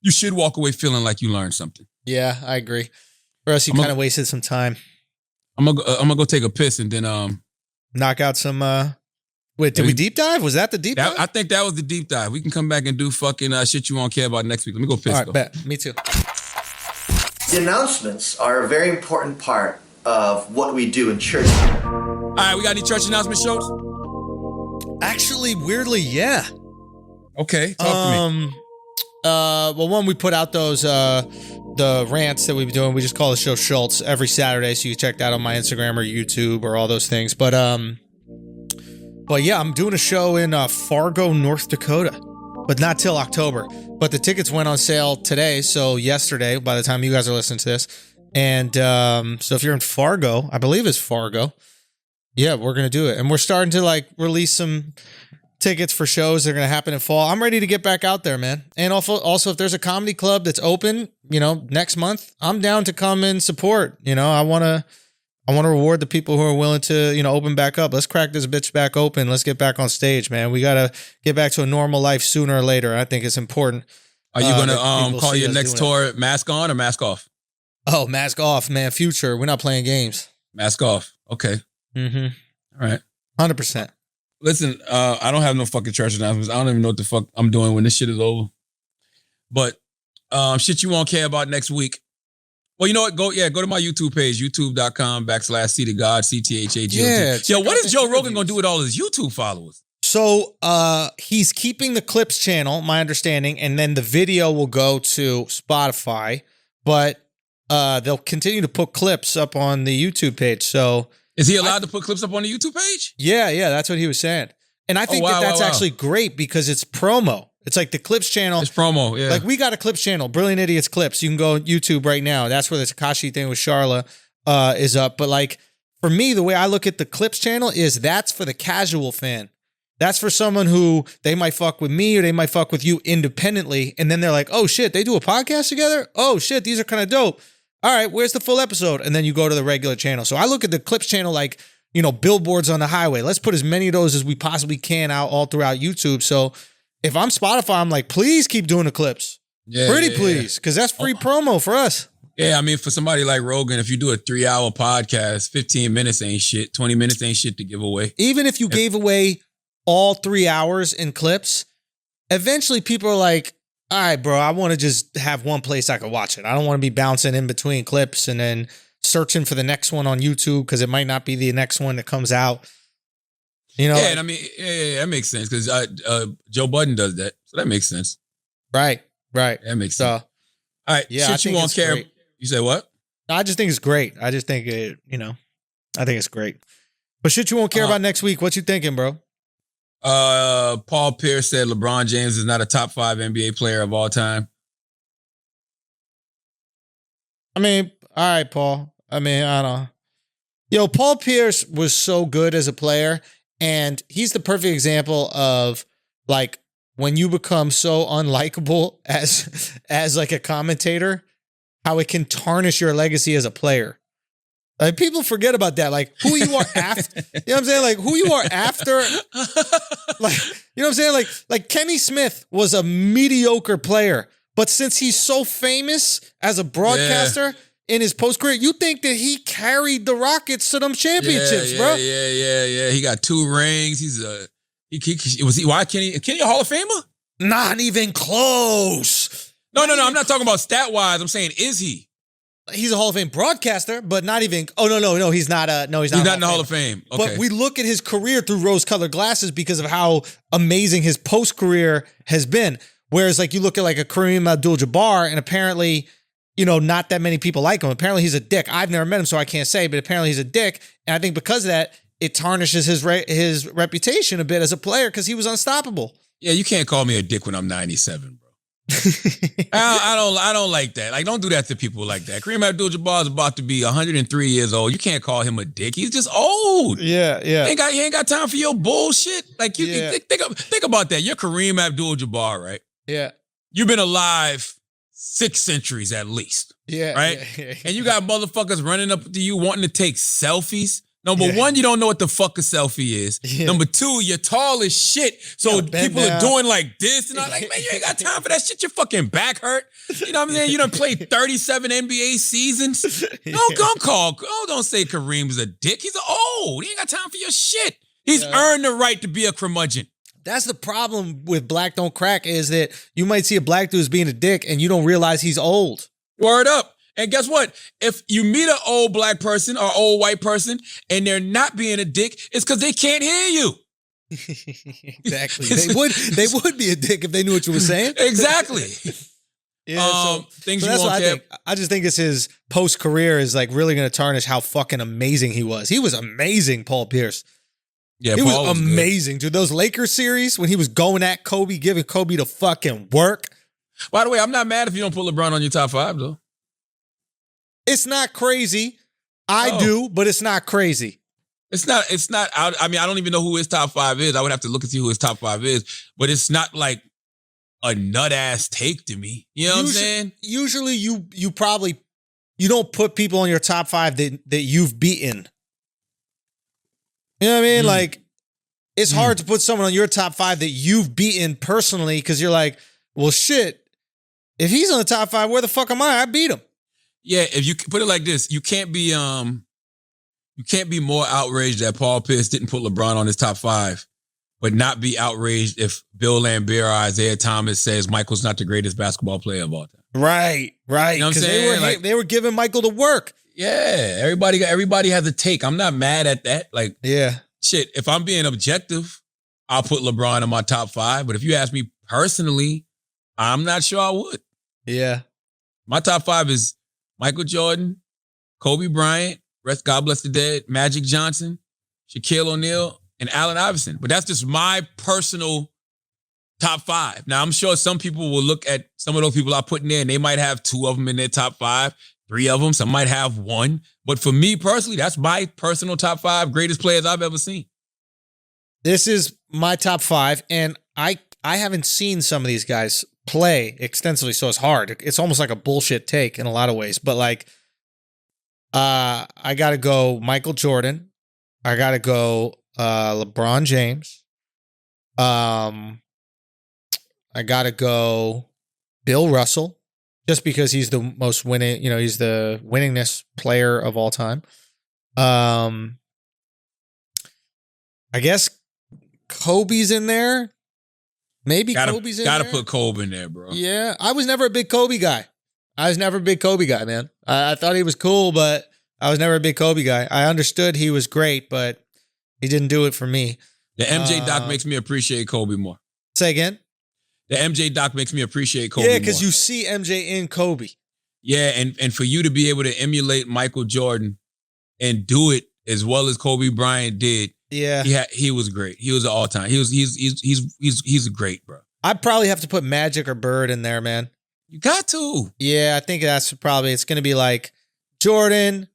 you should walk away feeling like you learned something. Yeah, I agree. Or else you kind of wasted some time. I'm gonna go take a piss and then knock out some wait, did we deep dive? Was that the deep dive? I think that was the deep dive. We can come back and do fucking shit you won't care about next week. Let me go piss. All right, bet. Me too. The announcements are a very important part of what we do in church. All right, we got any church announcement shows? Actually, weirdly, yeah. Okay, talk to me. Well, one, we put out those the rants that we've been doing. We just call the show Schultz every Saturday, so you can check that on my Instagram or YouTube or all those things. But yeah, I'm doing a show in Fargo, North Dakota, but not till October. But the tickets went on sale today, so yesterday, by the time you guys are listening to this. And so if you're in Fargo, I believe it's Fargo, yeah, we're going to do it. And we're starting to like release some tickets for shows that are going to happen in fall. I'm ready to get back out there, man. And also if there's a comedy club that's open, next month, I'm down to come and support. I want to reward the people who are willing to, open back up. Let's crack this bitch back open. Let's get back on stage, man. We got to get back to a normal life sooner or later. I think it's important. Are you going to call your next tour mask on or mask off? Oh, mask off, man. Future. We're not playing games. Mask off. Okay. Mm-hmm. All right. 100%. Listen, I don't have no fucking church announcements. I don't even know what the fuck I'm doing when this shit is over. But shit you won't care about next week. Well, you know what? Go to my YouTube page, youtube.com/CTHAGOD, CTHAGOD. Yeah, Yo, what is Joe Rogan going to do with all his YouTube followers? So he's keeping the Clips channel, my understanding, and then the video will go to Spotify, but they'll continue to put clips up on the YouTube page. So is he allowed to put clips up on the YouTube page? Yeah, that's what he was saying. And I think that's actually great because it's promo. It's like the Clips channel. It's promo, yeah. Like we got a Clips channel, Brilliant Idiots Clips. You can go on YouTube right now. That's where the Tekashi thing with Charla is up. But like for me, the way I look at the Clips channel is that's for the casual fan. That's for someone who they might fuck with me or they might fuck with you independently. And then they're like, oh shit, they do a podcast together? Oh shit, these are kind of dope. All right, where's the full episode? And then you go to the regular channel. So I look at the Clips channel like, billboards on the highway. Let's put as many of those as we possibly can out all throughout YouTube. So if I'm Spotify, I'm like, please keep doing the clips. Yeah, please, because that's free promo for us. Yeah, I mean, for somebody like Rogan, if you do a 3-hour podcast, 15 minutes ain't shit. 20 minutes ain't shit to give away. Even if you gave away all 3 hours in clips, eventually people are like, all right, bro, I want to just have one place I can watch it. I don't want to be bouncing in between clips and then searching for the next one on YouTube because it might not be the next one that comes out. Yeah, and I mean, that makes sense because Joe Budden does that, so that makes sense. Right. That makes sense. All right, yeah, shit you won't care. Great. You say what? I just think it's great. I just think it, I think it's great. But shit you won't care about next week. What you thinking, bro? Paul Pierce said LeBron James is not a top 5 NBA player of all time. I mean, all right, Paul. I mean, I don't know. Yo, Paul Pierce was so good as a player. And he's the perfect example of like when you become so unlikable as like a commentator, how it can tarnish your legacy as a player. Like people forget about that. Like who you are after, you know what I'm saying? Like who you are after, like, you know what I'm saying? Like Kenny Smith was a mediocre player, but since he's so famous as a broadcaster, in his post career, you think that he carried the Rockets to them championships, bro? Yeah. He got 2 rings. He's why Kenny a Hall of Famer? Not even close. No. I'm not talking about stat wise. I'm saying, is he? He's a Hall of Fame broadcaster, but not even. Oh no, he's not. He's not in the Hall of Fame. Okay. But we look at his career through rose-colored glasses because of how amazing his post career has been. Whereas, like you look at like a Kareem Abdul-Jabbar, and apparently, not that many people like him. Apparently he's a dick. I've never met him, so I can't say, but apparently he's a dick. And I think because of that, it tarnishes his reputation a bit as a player because he was unstoppable. Yeah, you can't call me a dick when I'm 97, bro. I don't like that. Like, don't do that to people like that. Kareem Abdul-Jabbar is about to be 103 years old. You can't call him a dick. He's just old. Yeah. He ain't got time for your bullshit. Like, you think about that. You're Kareem Abdul-Jabbar, right? Yeah. You've been alive 6 centuries at least. Yeah. Right? Yeah. And you got motherfuckers running up to you wanting to take selfies. Number one, you don't know what the fuck a selfie is. Yeah. Number 2, you're tall as shit. So people are doing like this. And I'm like, man, you ain't got time for that shit. Your fucking back hurt. You know what I'm saying? You done played 37 NBA seasons. Don't say Kareem's a dick. He's old. He ain't got time for your shit. He's earned the right to be a curmudgeon. That's the problem with Black Don't Crack is that you might see a black dude as being a dick and you don't realize he's old. Word up. And guess what? If you meet an old black person or old white person and they're not being a dick, it's because they can't hear you. Exactly. They would be a dick if they knew what you were saying. Exactly. Things you won't care. I just think it's his post career is like really going to tarnish how fucking amazing he was. He was amazing, Paul Pierce. Yeah, he was amazing, dude. Those Lakers series when he was going at Kobe, giving Kobe the fucking work. By the way, I'm not mad if you don't put LeBron on your top 5, though. It's not crazy. I do, but it's not crazy. It's not out. I mean, I don't even know who his top 5 is. I would have to look and see who his top 5 is, but it's not like a nut ass take to me. You know what I'm saying? Usually you don't put people on your top 5 that you've beaten. You know what I mean? Like, it's hard to put someone on your top 5 that you've beaten personally because you're like, well, shit, if he's on the top 5, where the fuck am I? I beat him. Yeah, if you put it like this, you can't be more outraged that Paul Pierce didn't put LeBron on his top 5, but not be outraged if Bill Laimbeer or Isaiah Thomas says Michael's not the greatest basketball player of all time. Right. You know what I'm saying? They were giving Michael the work. Yeah, everybody has a take. I'm not mad at that. Like, yeah, shit. If I'm being objective, I'll put LeBron in my top 5. But if you ask me personally, I'm not sure I would. Yeah, my top 5 is Michael Jordan, Kobe Bryant, God bless the dead, Magic Johnson, Shaquille O'Neal, and Allen Iverson. But that's just my personal top 5. Now, I'm sure some people will look at some of those people I put in there, and they might have 2 of them in their top 5. 3 of them, some might have 1. But for me personally, that's my personal top 5 greatest players I've ever seen. This is my top 5, and I haven't seen some of these guys play extensively, so it's hard. It's almost like a bullshit take in a lot of ways. But like, I gotta go Michael Jordan. I gotta go LeBron James. I gotta go Bill Russell. Just because he's the most winning, he's the winningest player of all time. I guess Kobe's in there. Maybe Kobe's in there. Gotta put Kobe in there, bro. Yeah. I was never a big Kobe guy. Man. I thought he was cool, but I was never a big Kobe guy. I understood he was great, but he didn't do it for me. The MJ doc makes me appreciate Kobe more. Say again? The MJ doc makes me appreciate Kobe more. Yeah, because you see MJ in Kobe. Yeah, and for you to be able to emulate Michael Jordan and do it as well as Kobe Bryant did, yeah, he was great. He was an all-time. He's great, bro. I'd probably have to put Magic or Bird in there, man. You got to. Yeah, I think it's going to be like Jordan,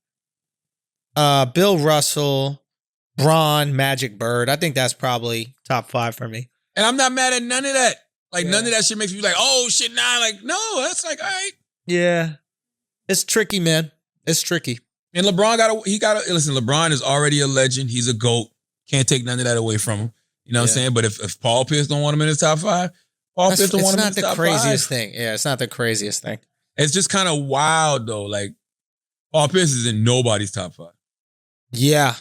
Bill Russell, Bron, Magic, Bird. I think that's probably top 5 for me. And I'm not mad at none of that. Like, none of that shit makes me like, oh, shit, nah. Like, no, that's like, all right. Yeah. It's tricky, man. It's tricky. And LeBron listen, LeBron is already a legend. He's a GOAT. Can't take none of that away from him. You know what I'm saying? But if Paul Pierce don't want him in his top 5, Paul Pierce don't want him in his top 5. It's not the craziest thing. Yeah, it's not the craziest thing. It's just kind of wild, though. Like, Paul Pierce is in nobody's top 5. Yeah.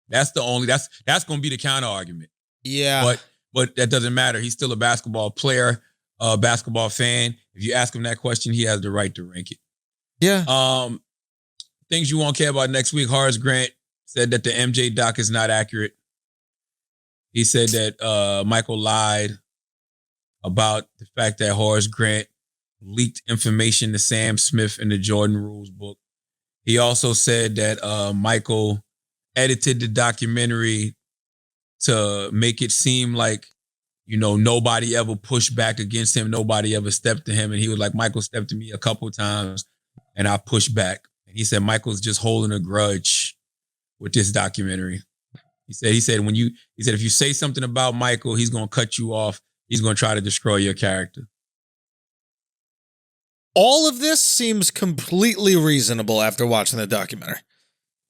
That's going to be the counter argument. Yeah. But that doesn't matter. He's still a basketball player, a basketball fan. If you ask him that question, he has the right to rank it. Yeah. Things you won't care about next week. Horace Grant said that the MJ doc is not accurate. He said that Michael lied about the fact that Horace Grant leaked information to Sam Smith in the Jordan Rules book. He also said that Michael edited the documentary to make it seem like, nobody ever pushed back against him. Nobody ever stepped to him. And he was like, Michael stepped to me a couple of times and I pushed back. And he said, Michael's just holding a grudge with this documentary. He said, if you say something about Michael, he's going to cut you off. He's going to try to destroy your character. All of this seems completely reasonable after watching the documentary.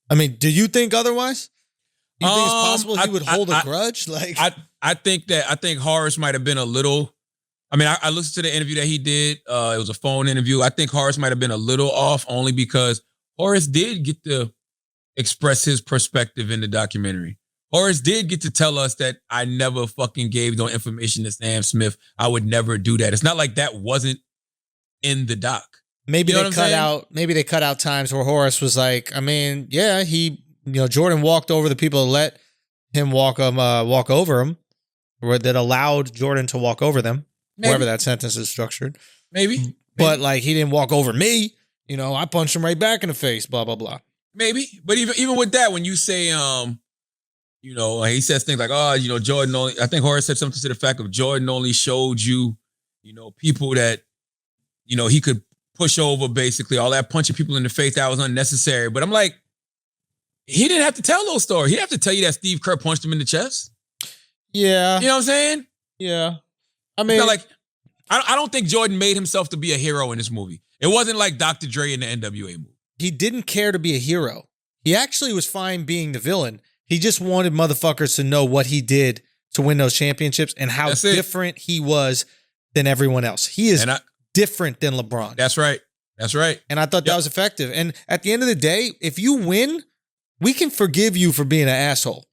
I mean, do you think otherwise? Do you think it's possible he would hold a grudge? Like, I think Horace might have been a little. I mean, I listened to the interview that he did. It was a phone interview. I think Horace might have been a little off, only because Horace did get to express his perspective in the documentary. Horace did get to tell us that I never fucking gave no information to Sam Smith. I would never do that. It's not like that wasn't in the doc. Maybe they cut out times where Horace was like, I mean, yeah, Jordan walked over the people that let him walk over him, or that allowed Jordan to walk over them. Maybe. Wherever that sentence is structured. Maybe. But like, he didn't walk over me. I punched him right back in the face, blah, blah, blah. Maybe. But even with that, when you say, he says things like, Jordan only, I think Horace said something to the fact of Jordan only showed you, people that, he could push over, basically. All that punching people in the face, that was unnecessary. But I'm like, he didn't have to tell those stories. He didn't have to tell you that Steve Kerr punched him in the chest. Yeah. You know what I'm saying? Yeah. I mean, like, I don't think Jordan made himself to be a hero in this movie. It wasn't like Dr. Dre in the NWA movie. He didn't care to be a hero. He actually was fine being the villain. He just wanted motherfuckers to know what he did to win those championships and how different he was than everyone else. He is different than LeBron. That's right. And I thought that was effective. And at the end of the day, if you win, we can forgive you for being an asshole.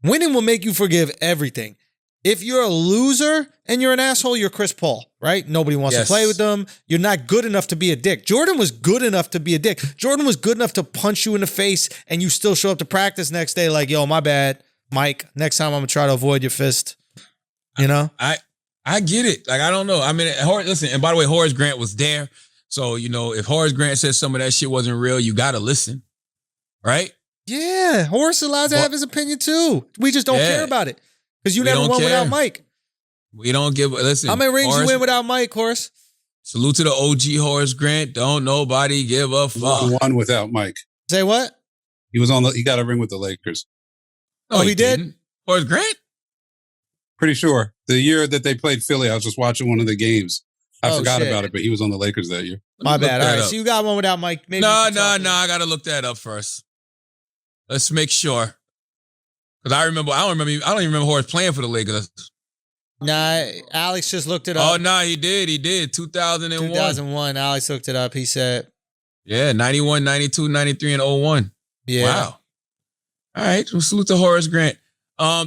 Winning will make you forgive everything. If you're a loser and you're an asshole, you're Chris Paul, right? Nobody wants to play with them. You're not good enough to be a dick. Jordan was good enough to be a dick. Jordan was good enough to punch you in the face and you still show up to practice next day like, yo, my bad, Mike. Next time I'm going to try to avoid your fist. You know? I get it. Like, I don't know. I mean, listen, and by the way, Horace Grant was there. So, you know, if Horace Grant says some of that shit wasn't real, you got to listen. Right? Yeah. Horace is allowed to have his opinion too. We just don't care about it. Because you never won without Mike. We don't give, listen. How many rings you win without Mike, Horace? Salute to the OG Horace Grant. Don't nobody give a fuck. He won without Mike. Say what? He got a ring with the Lakers. No, he did? Horace Grant? Pretty sure. The year that they played Philly, I was just watching one of the games. I forgot about it, but he was on the Lakers that year. My bad. All right, so you got one without Mike. Maybe no. I got to look that up first. Let's make sure. Because I don't even remember Horace playing for the Lakers. Nah, Alex just looked it up. Oh, no, he did. 2001. 2001. Alex looked it up. He said. Yeah, 91, 92, 93, and 01. Yeah. Wow. All right. Well, salute to Horace Grant.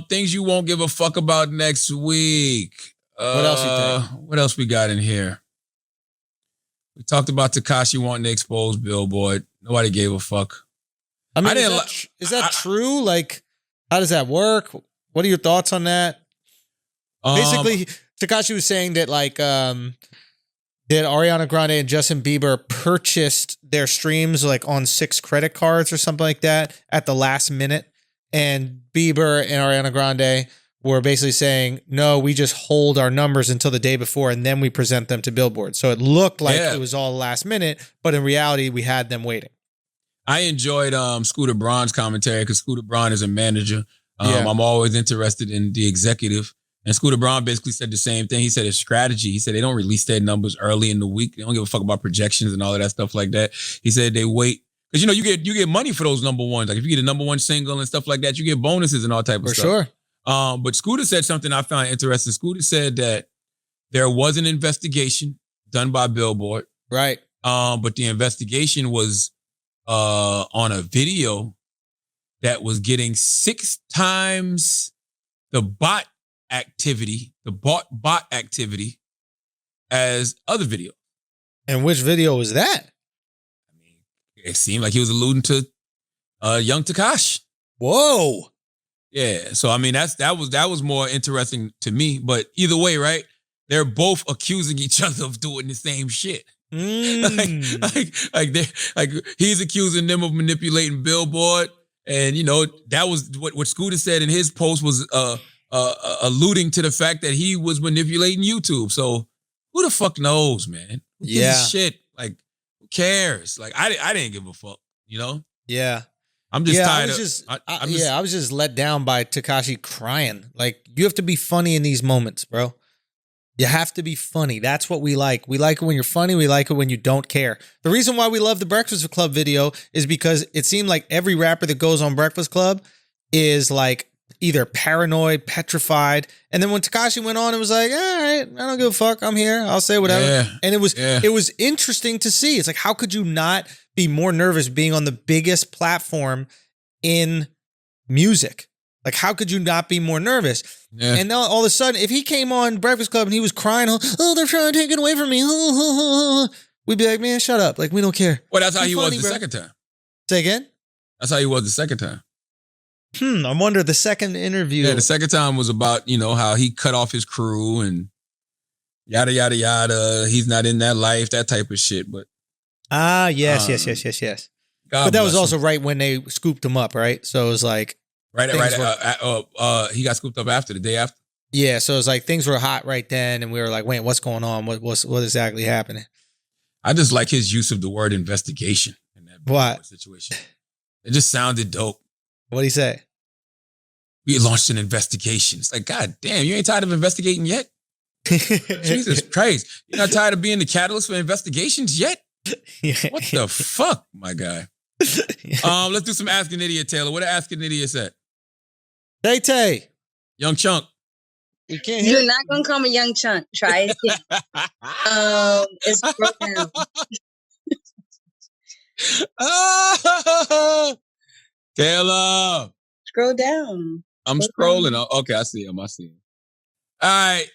Things you won't give a fuck about next week. What else you think? What else we got in here? We talked about Tekashi wanting to expose Billboard. Nobody gave a fuck. I mean, is that true? Like, how does that work? What are your thoughts on that? Basically, Tekashi was saying that like that Ariana Grande and Justin Bieber purchased their streams like on 6 credit cards or something like that at the last minute. And Bieber and Ariana Grande were basically saying, no, we just hold our numbers until the day before and then we present them to Billboard. So it looked like it was all last minute, but in reality, we had them waiting. I enjoyed Scooter Braun's commentary because Scooter Braun is a manager. I'm always interested in the executive. And Scooter Braun basically said the same thing. He said it's strategy. He said they don't release their numbers early in the week. They don't give a fuck about projections and all of that stuff like that. He said they wait. Because, you know, you get money for those number ones. Like if you get a number one single and stuff like that, you get bonuses and all type of stuff. For sure. But Scooter said something I found interesting. Scooter said that there was an investigation done by Billboard. Right. But the investigation was on a video that was getting 6 times the bot activity as other video. And which video was that? I mean, it seemed like he was alluding to young Tekashi. Whoa. Yeah. So I mean that was more interesting to me. But either way, right? They're both accusing each other of doing the same shit. Like he's accusing them of manipulating Billboard. And you know, that was what Scooter said in his post was alluding to the fact that he was manipulating YouTube. So who the fuck knows, man? Who gives a shit? Like, who cares? Like, I didn't give a fuck, you know? Yeah. I'm just tired I was just let down by Tekashi crying. Like, you have to be funny in these moments, bro. You have to be funny. That's what we like. We like it when you're funny. We like it when you don't care. The reason why we love the Breakfast Club video is because it seemed like every rapper that goes on Breakfast Club is like either paranoid, petrified. And then when Tekashi went on, it was like, all right, I don't give a fuck. I'm here. I'll say whatever. Yeah. And it was interesting to see. It's like, how could you not be more nervous being on the biggest platform in music? Like, how could you not be more nervous? Yeah. And now all of a sudden, if he came on Breakfast Club and he was crying, oh, they're trying to take it away from me. We'd be like, man, shut up. Like, we don't care. Well, that's how he was the second time. Say again? That's how he was the second time. I wonder the second interview. Yeah, the second time was about, you know, how he cut off his crew and yada, yada, yada. He's not in that life, that type of shit. But yes. God but that was him. Also right when they scooped him up, right? So it was like... Right. He got scooped up the day after. Yeah, so it was like things were hot right then, and we were like, wait, what's going on? What exactly happening? I just like his use of the word investigation in that situation. It just sounded dope. What'd he say? We launched an investigation. It's like, God damn, you ain't tired of investigating yet? Jesus Christ. You're not tired of being the catalyst for investigations yet? What the fuck, my guy? Let's do some Ask an Idiot, Taylor. What did Ask an Idiot say? Tay. Young Chunk. You can't hear. You're not going to call me Young Chunk. Try it. It's broken. Taylor. Scroll down. I'm scrolling. Okay, I see him. All right.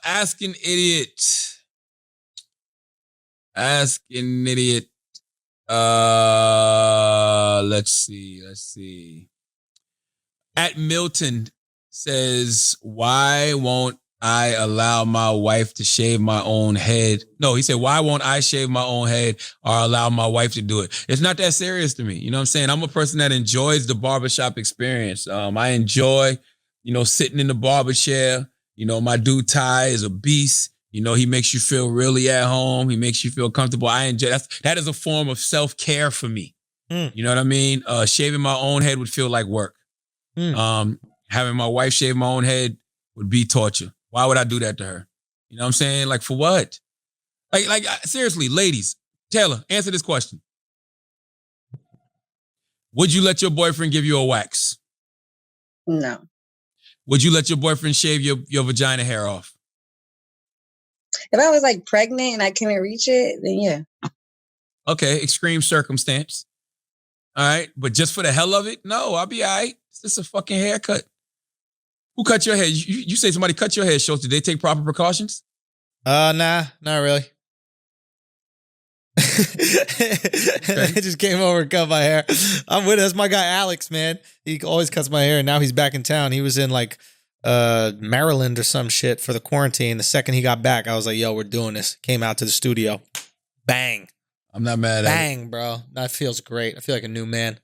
Ask an idiot. Ask an idiot. Let's see. At Milton says, why won't I allow my wife to shave my own head? No, he said, why won't I shave my own head or allow my wife to do it? It's not that serious to me. You know what I'm saying? I'm a person that enjoys the barbershop experience. I enjoy, sitting in the barber chair. My dude Ty is a beast. He makes you feel really at home. He makes you feel comfortable. I enjoy that is a form of self-care for me. You know what I mean? Shaving my own head would feel like work. Having my wife shave my own head would be torture. Why would I do that to her? You know what I'm saying? Like, for what? Like seriously, ladies, Taylor, answer this question. Would you let your boyfriend give you a wax? No. Would you let your boyfriend shave your vagina hair off? If I was like pregnant and I couldn't reach it, then yeah. Okay, extreme circumstance. All right, but just for the hell of it? No, I'll be all right. It's just a fucking haircut. Who cut your hair? You say somebody cut your hair, Schultz. Did they take proper precautions? Nah, not really. I just came over and cut my hair. I'm with it. That's my guy Alex, man. He always cuts my hair, and now he's back in town. He was in like Maryland or some shit for the quarantine. The second he got back, I was like, yo, we're doing this. Came out to the studio. Bang. I'm not mad at it. Bang, bro. That feels great. I feel like a new man.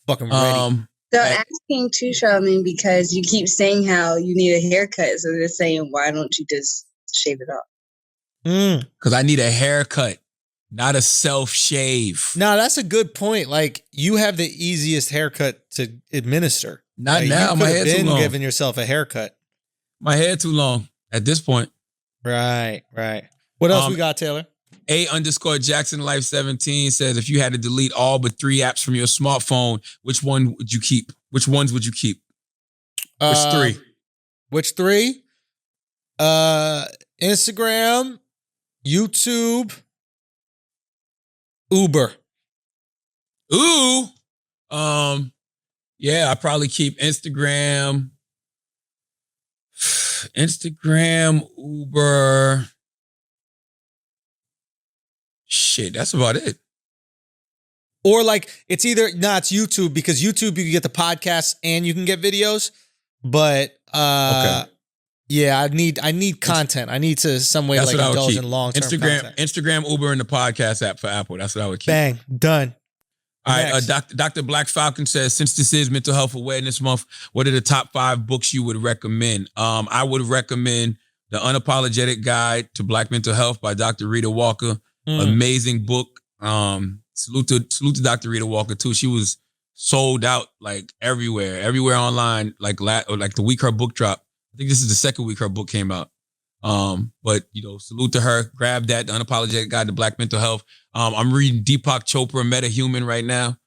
Fucking ready. So asking too, Charlamagne, because you keep saying how you need a haircut. So they're saying, why don't you just shave it off? Because I need a haircut, not a self-shave. No, that's a good point. Like, you have the easiest haircut to administer. Not now. My hair too long. Giving yourself a haircut. My hair too long at this point. Right. What else we got, Taylor? A_Jackson Life 17 says, if you had to delete all but 3 apps from your smartphone, which one would you keep? Which ones would you keep? Which 3? Which 3? Instagram, YouTube, Uber. Ooh. Yeah, I probably keep Instagram, Uber. Shit, that's about it. Or like, it's it's YouTube, because YouTube, you can get the podcasts and you can get videos. But okay. Yeah, I need content. I need to some way like indulge in long-term content. Instagram, Uber, and the podcast app for Apple. That's what I would keep. Bang, done. All right, Dr. Black Falcon says, since this is Mental Health Awareness Month, what are the top 5 books you would recommend? I would recommend The Unapologetic Guide to Black Mental Health by Dr. Rita Walker. Amazing book. Salute to Dr. Rita Walker too. She was sold out like everywhere online. Like the week her book dropped. I think this is the 2nd week her book came out. But salute to her. Grab that, The Unapologetic Guide to Black Mental Health. I'm reading Deepak Chopra, Meta Human right now.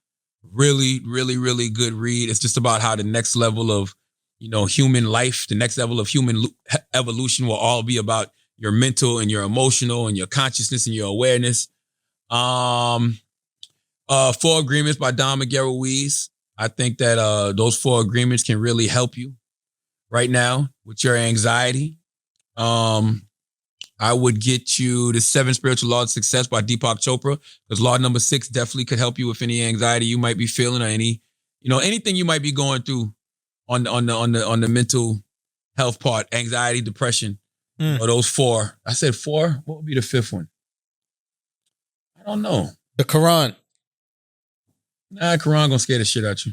Really, really, really good read. It's just about how the next level of human life, the next level of human evolution will all be about your mental and your emotional and your consciousness and your awareness. 4 Agreements by Don Miguel Ruiz. I think that those 4 agreements can really help you right now with your anxiety. I would get you the 7 Spiritual Laws of Success by Deepak Chopra, because law number 6 definitely could help you with any anxiety you might be feeling or anything you might be going through on the mental health part, anxiety, depression. Or those 4. I said 4. What would be the 5th one? I don't know. The Quran. Nah, Quran gonna scare the shit out you.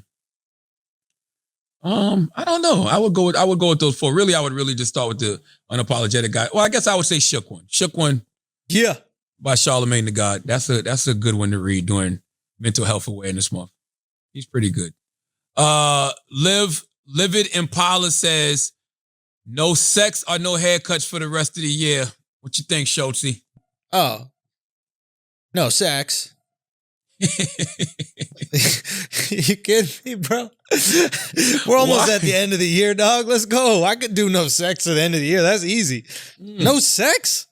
I don't know. I would go with those 4. Really, I would really just start with The Unapologetic Guide. Well, I guess I would say Shook One. Shook One. Yeah. By Charlamagne the God. That's a good one to read during Mental Health Awareness Month. He's pretty good. Livid Impala says, no sex or no haircuts for the rest of the year. What you think, Schultzy? Oh. No sex. You kidding me, bro? We're almost at the end of the year, dog. Let's go. I could do no sex at the end of the year. That's easy. No sex?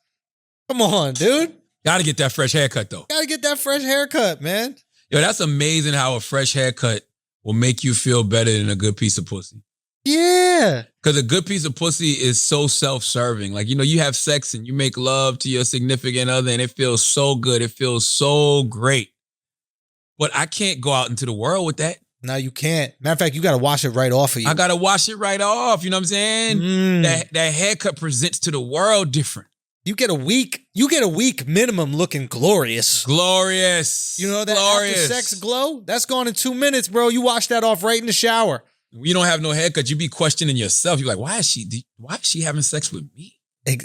Come on, dude. Gotta get that fresh haircut, though. Gotta get that fresh haircut, man. Yo, that's amazing how a fresh haircut will make you feel better than a good piece of pussy. Yeah. Because a good piece of pussy is so self-serving. Like, you have sex and you make love to your significant other and it feels so good. It feels so great. But I can't go out into the world with that. No, you can't. Matter of fact, you got to wash it right off of you. I got to wash it right off. You know what I'm saying? That haircut presents to the world different. You get a week minimum looking glorious. Glorious. You know that after sex glow? That's gone in 2 minutes, bro. You wash that off right in the shower. You don't have no haircut. You be questioning yourself. You're like, why is she having sex with me?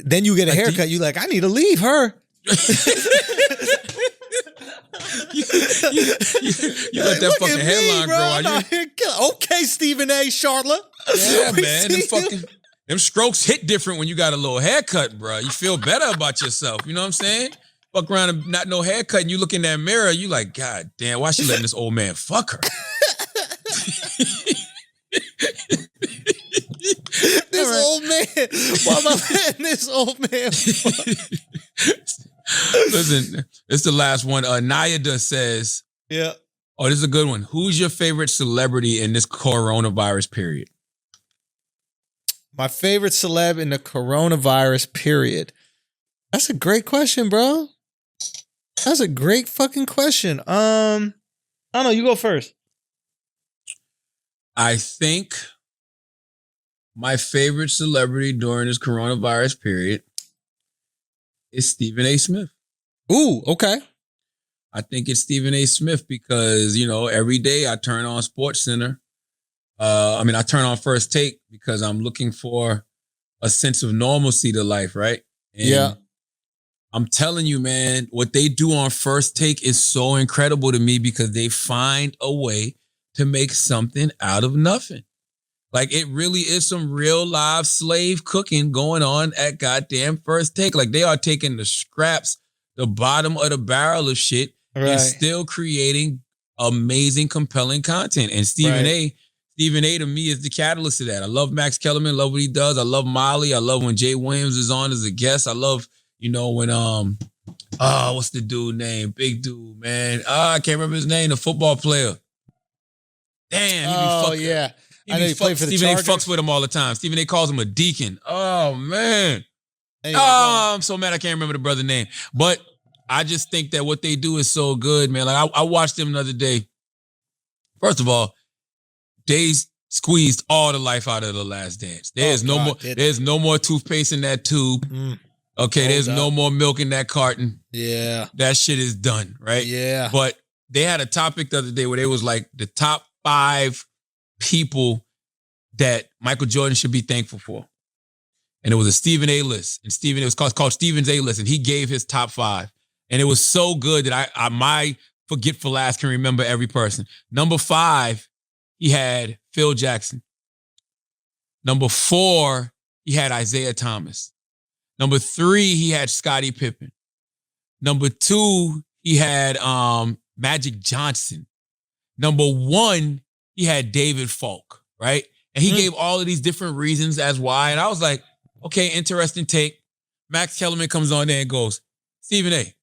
Then you get a haircut. You're like, I need to leave her. you let that fucking hairline grow out. Okay, Stephen A. Charlotte. Yeah, man. Them strokes hit different when you got a little haircut, bro. You feel better about yourself. You know what I'm saying? Fuck around and not no haircut, and you look in that mirror, you like, God damn, why she letting this old man fuck her? Old man. Why am I letting this old man fuck? Listen, it's the last one. Nayada says, yeah. Oh, this is a good one. Who's your favorite celebrity in this coronavirus period? My favorite celeb in the coronavirus period. That's a great question, bro. That's a great fucking question. I don't know. You go first. I think my favorite celebrity during this coronavirus period is Stephen A. Smith. Ooh, okay. I think it's Stephen A. Smith because, every day I turn on SportsCenter. I turn on First Take because I'm looking for a sense of normalcy to life, right? And yeah. I'm telling you, man, what they do on First Take is so incredible to me because they find a way to make something out of nothing. Like, it really is some real live slave cooking going on at goddamn First Take. Like, they are taking the scraps, the bottom of the barrel of shit, and still creating amazing, compelling content. And Stephen A to me is the catalyst to that. I love Max Kellerman, love what he does. I love Molly. I love when Jay Williams is on as a guest. I love, when what's the dude name? Big dude, man. I can't remember his name, the football player. Damn, he be fucking. Yeah. I know he played for the Stephen Chargers. A fucks with him all the time. Stephen A calls him a deacon. Oh, man. I'm so mad I can't remember the brother's name. But I just think that what they do is so good, man. Like, I watched them the other day. First of all, they squeezed all the life out of The Last Dance. There's no more toothpaste in that tube. Okay, there's no more milk in that carton. Yeah. That shit is done, right? Yeah. But they had a topic the other day where they was like the top 5 people that Michael Jordan should be thankful for. And it was a Stephen A list. And it was called Stephen's A list. And he gave his top 5. And it was so good that I my forgetful ass can remember every person. Number 5, he had Phil Jackson. Number 4, he had Isaiah Thomas. Number 3, he had Scottie Pippen. Number 2, he had Magic Johnson. Number 1, he had David Falk, right? And he gave all of these different reasons as why. And I was like, okay, interesting take. Max Kellerman comes on there and goes, Stephen A.,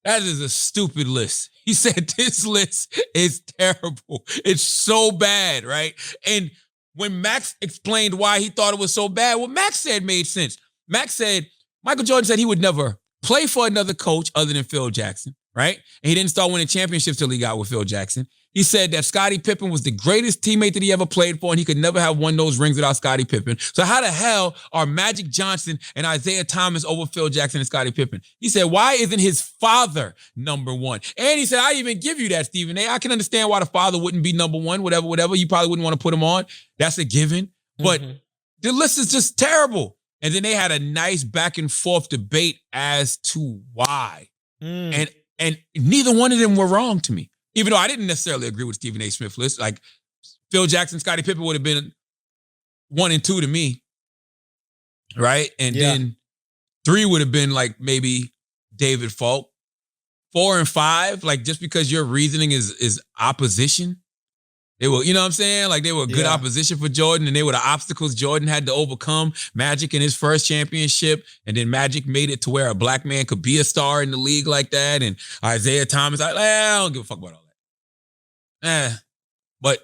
that is a stupid list. He said, this list is terrible. It's so bad, right? And when Max explained why he thought it was so bad, what Max said made sense. Max said, Michael Jordan said he would never play for another coach other than Phil Jackson, right? And he didn't start winning championships till he got with Phil Jackson. He said that Scottie Pippen was the greatest teammate that he ever played for, and he could never have won those rings without Scottie Pippen. So how the hell are Magic Johnson and Isaiah Thomas over Phil Jackson and Scottie Pippen? He said, why isn't his father number 1? And he said, I even give you that, Stephen A. I can understand why the father wouldn't be number 1, whatever. You probably wouldn't want to put him on. That's a given. But the list is just terrible. And then they had a nice back and forth debate as to why. And neither one of them were wrong to me. Even though I didn't necessarily agree with Stephen A. Smith's list. Like, Phil Jackson, Scottie Pippen would have been 1 and 2 to me. Right? And then 3 would have been like maybe David Falk. 4 and 5, like, just because your reasoning is opposition. They were, you know what I'm saying? Like, they were good opposition for Jordan, and they were the obstacles Jordan had to overcome. Magic in his first championship, and then Magic made it to where a black man could be a star in the league like that. And Isaiah Thomas, I don't give a fuck about all that. But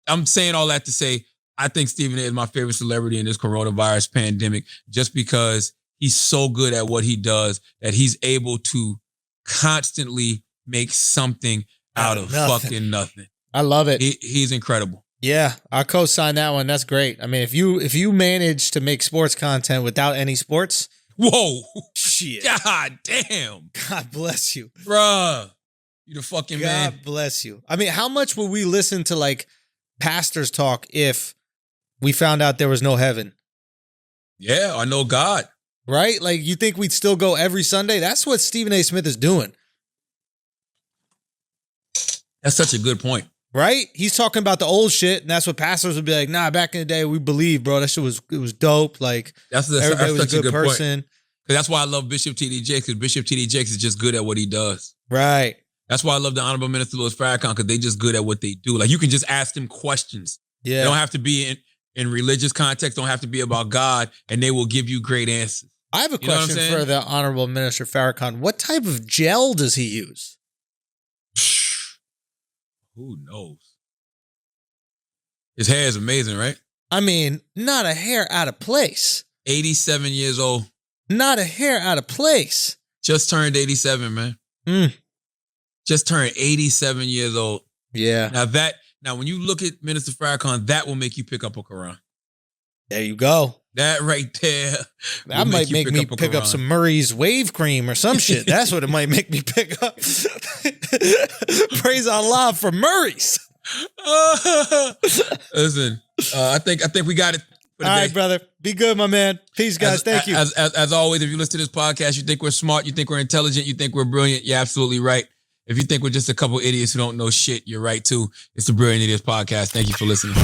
I'm saying all that to say, I think Stephen A is my favorite celebrity in this coronavirus pandemic just because he's so good at what he does that he's able to constantly make something out of fucking nothing. I love it. He's incredible. Yeah, I co-sign that one. That's great. I mean, if you manage to make sports content without any sports, whoa, shit. God damn. God bless you, bruh. You the fucking man. God bless you. I mean, how much would we listen to like pastors talk if we found out there was no heaven? Yeah, I know God. Right? Like, you think we'd still go every Sunday? That's what Stephen A. Smith is doing. That's such a good point. Right? He's talking about the old shit, and that's what pastors would be like, nah, back in the day, we believed, bro. That shit was dope. Like, everybody was a good person. Because that's why I love Bishop T.D. Jakes, because Bishop T.D. Jakes is just good at what he does. Right. That's why I love the Honorable Minister Louis Farrakhan, because they just good at what they do. Like, you can just ask them questions. Yeah. They don't have to be in religious context, don't have to be about God, and they will give you great answers. I have a question for the Honorable Minister Farrakhan. What type of gel does he use? Who knows? His hair is amazing, right? I mean, not a hair out of place. 87 years old. Not a hair out of place. Just turned 87, man. Just turned 87 years old. Yeah. Now, when you look at Minister Farrakhan, that will make you pick up a Quran. There you go. That right there. That might make me pick up some Murray's wave cream or some shit. That's what it might make me pick up. Praise Allah for Murray's. Listen, I think we got it. All right, brother. Be good, my man. Peace, guys. Thank you. As always, if you listen to this podcast, you think we're smart, you think we're intelligent, you think we're brilliant, you're absolutely right. If you think we're just a couple idiots who don't know shit, you're right too. It's the Brilliant Idiots Podcast. Thank you for listening.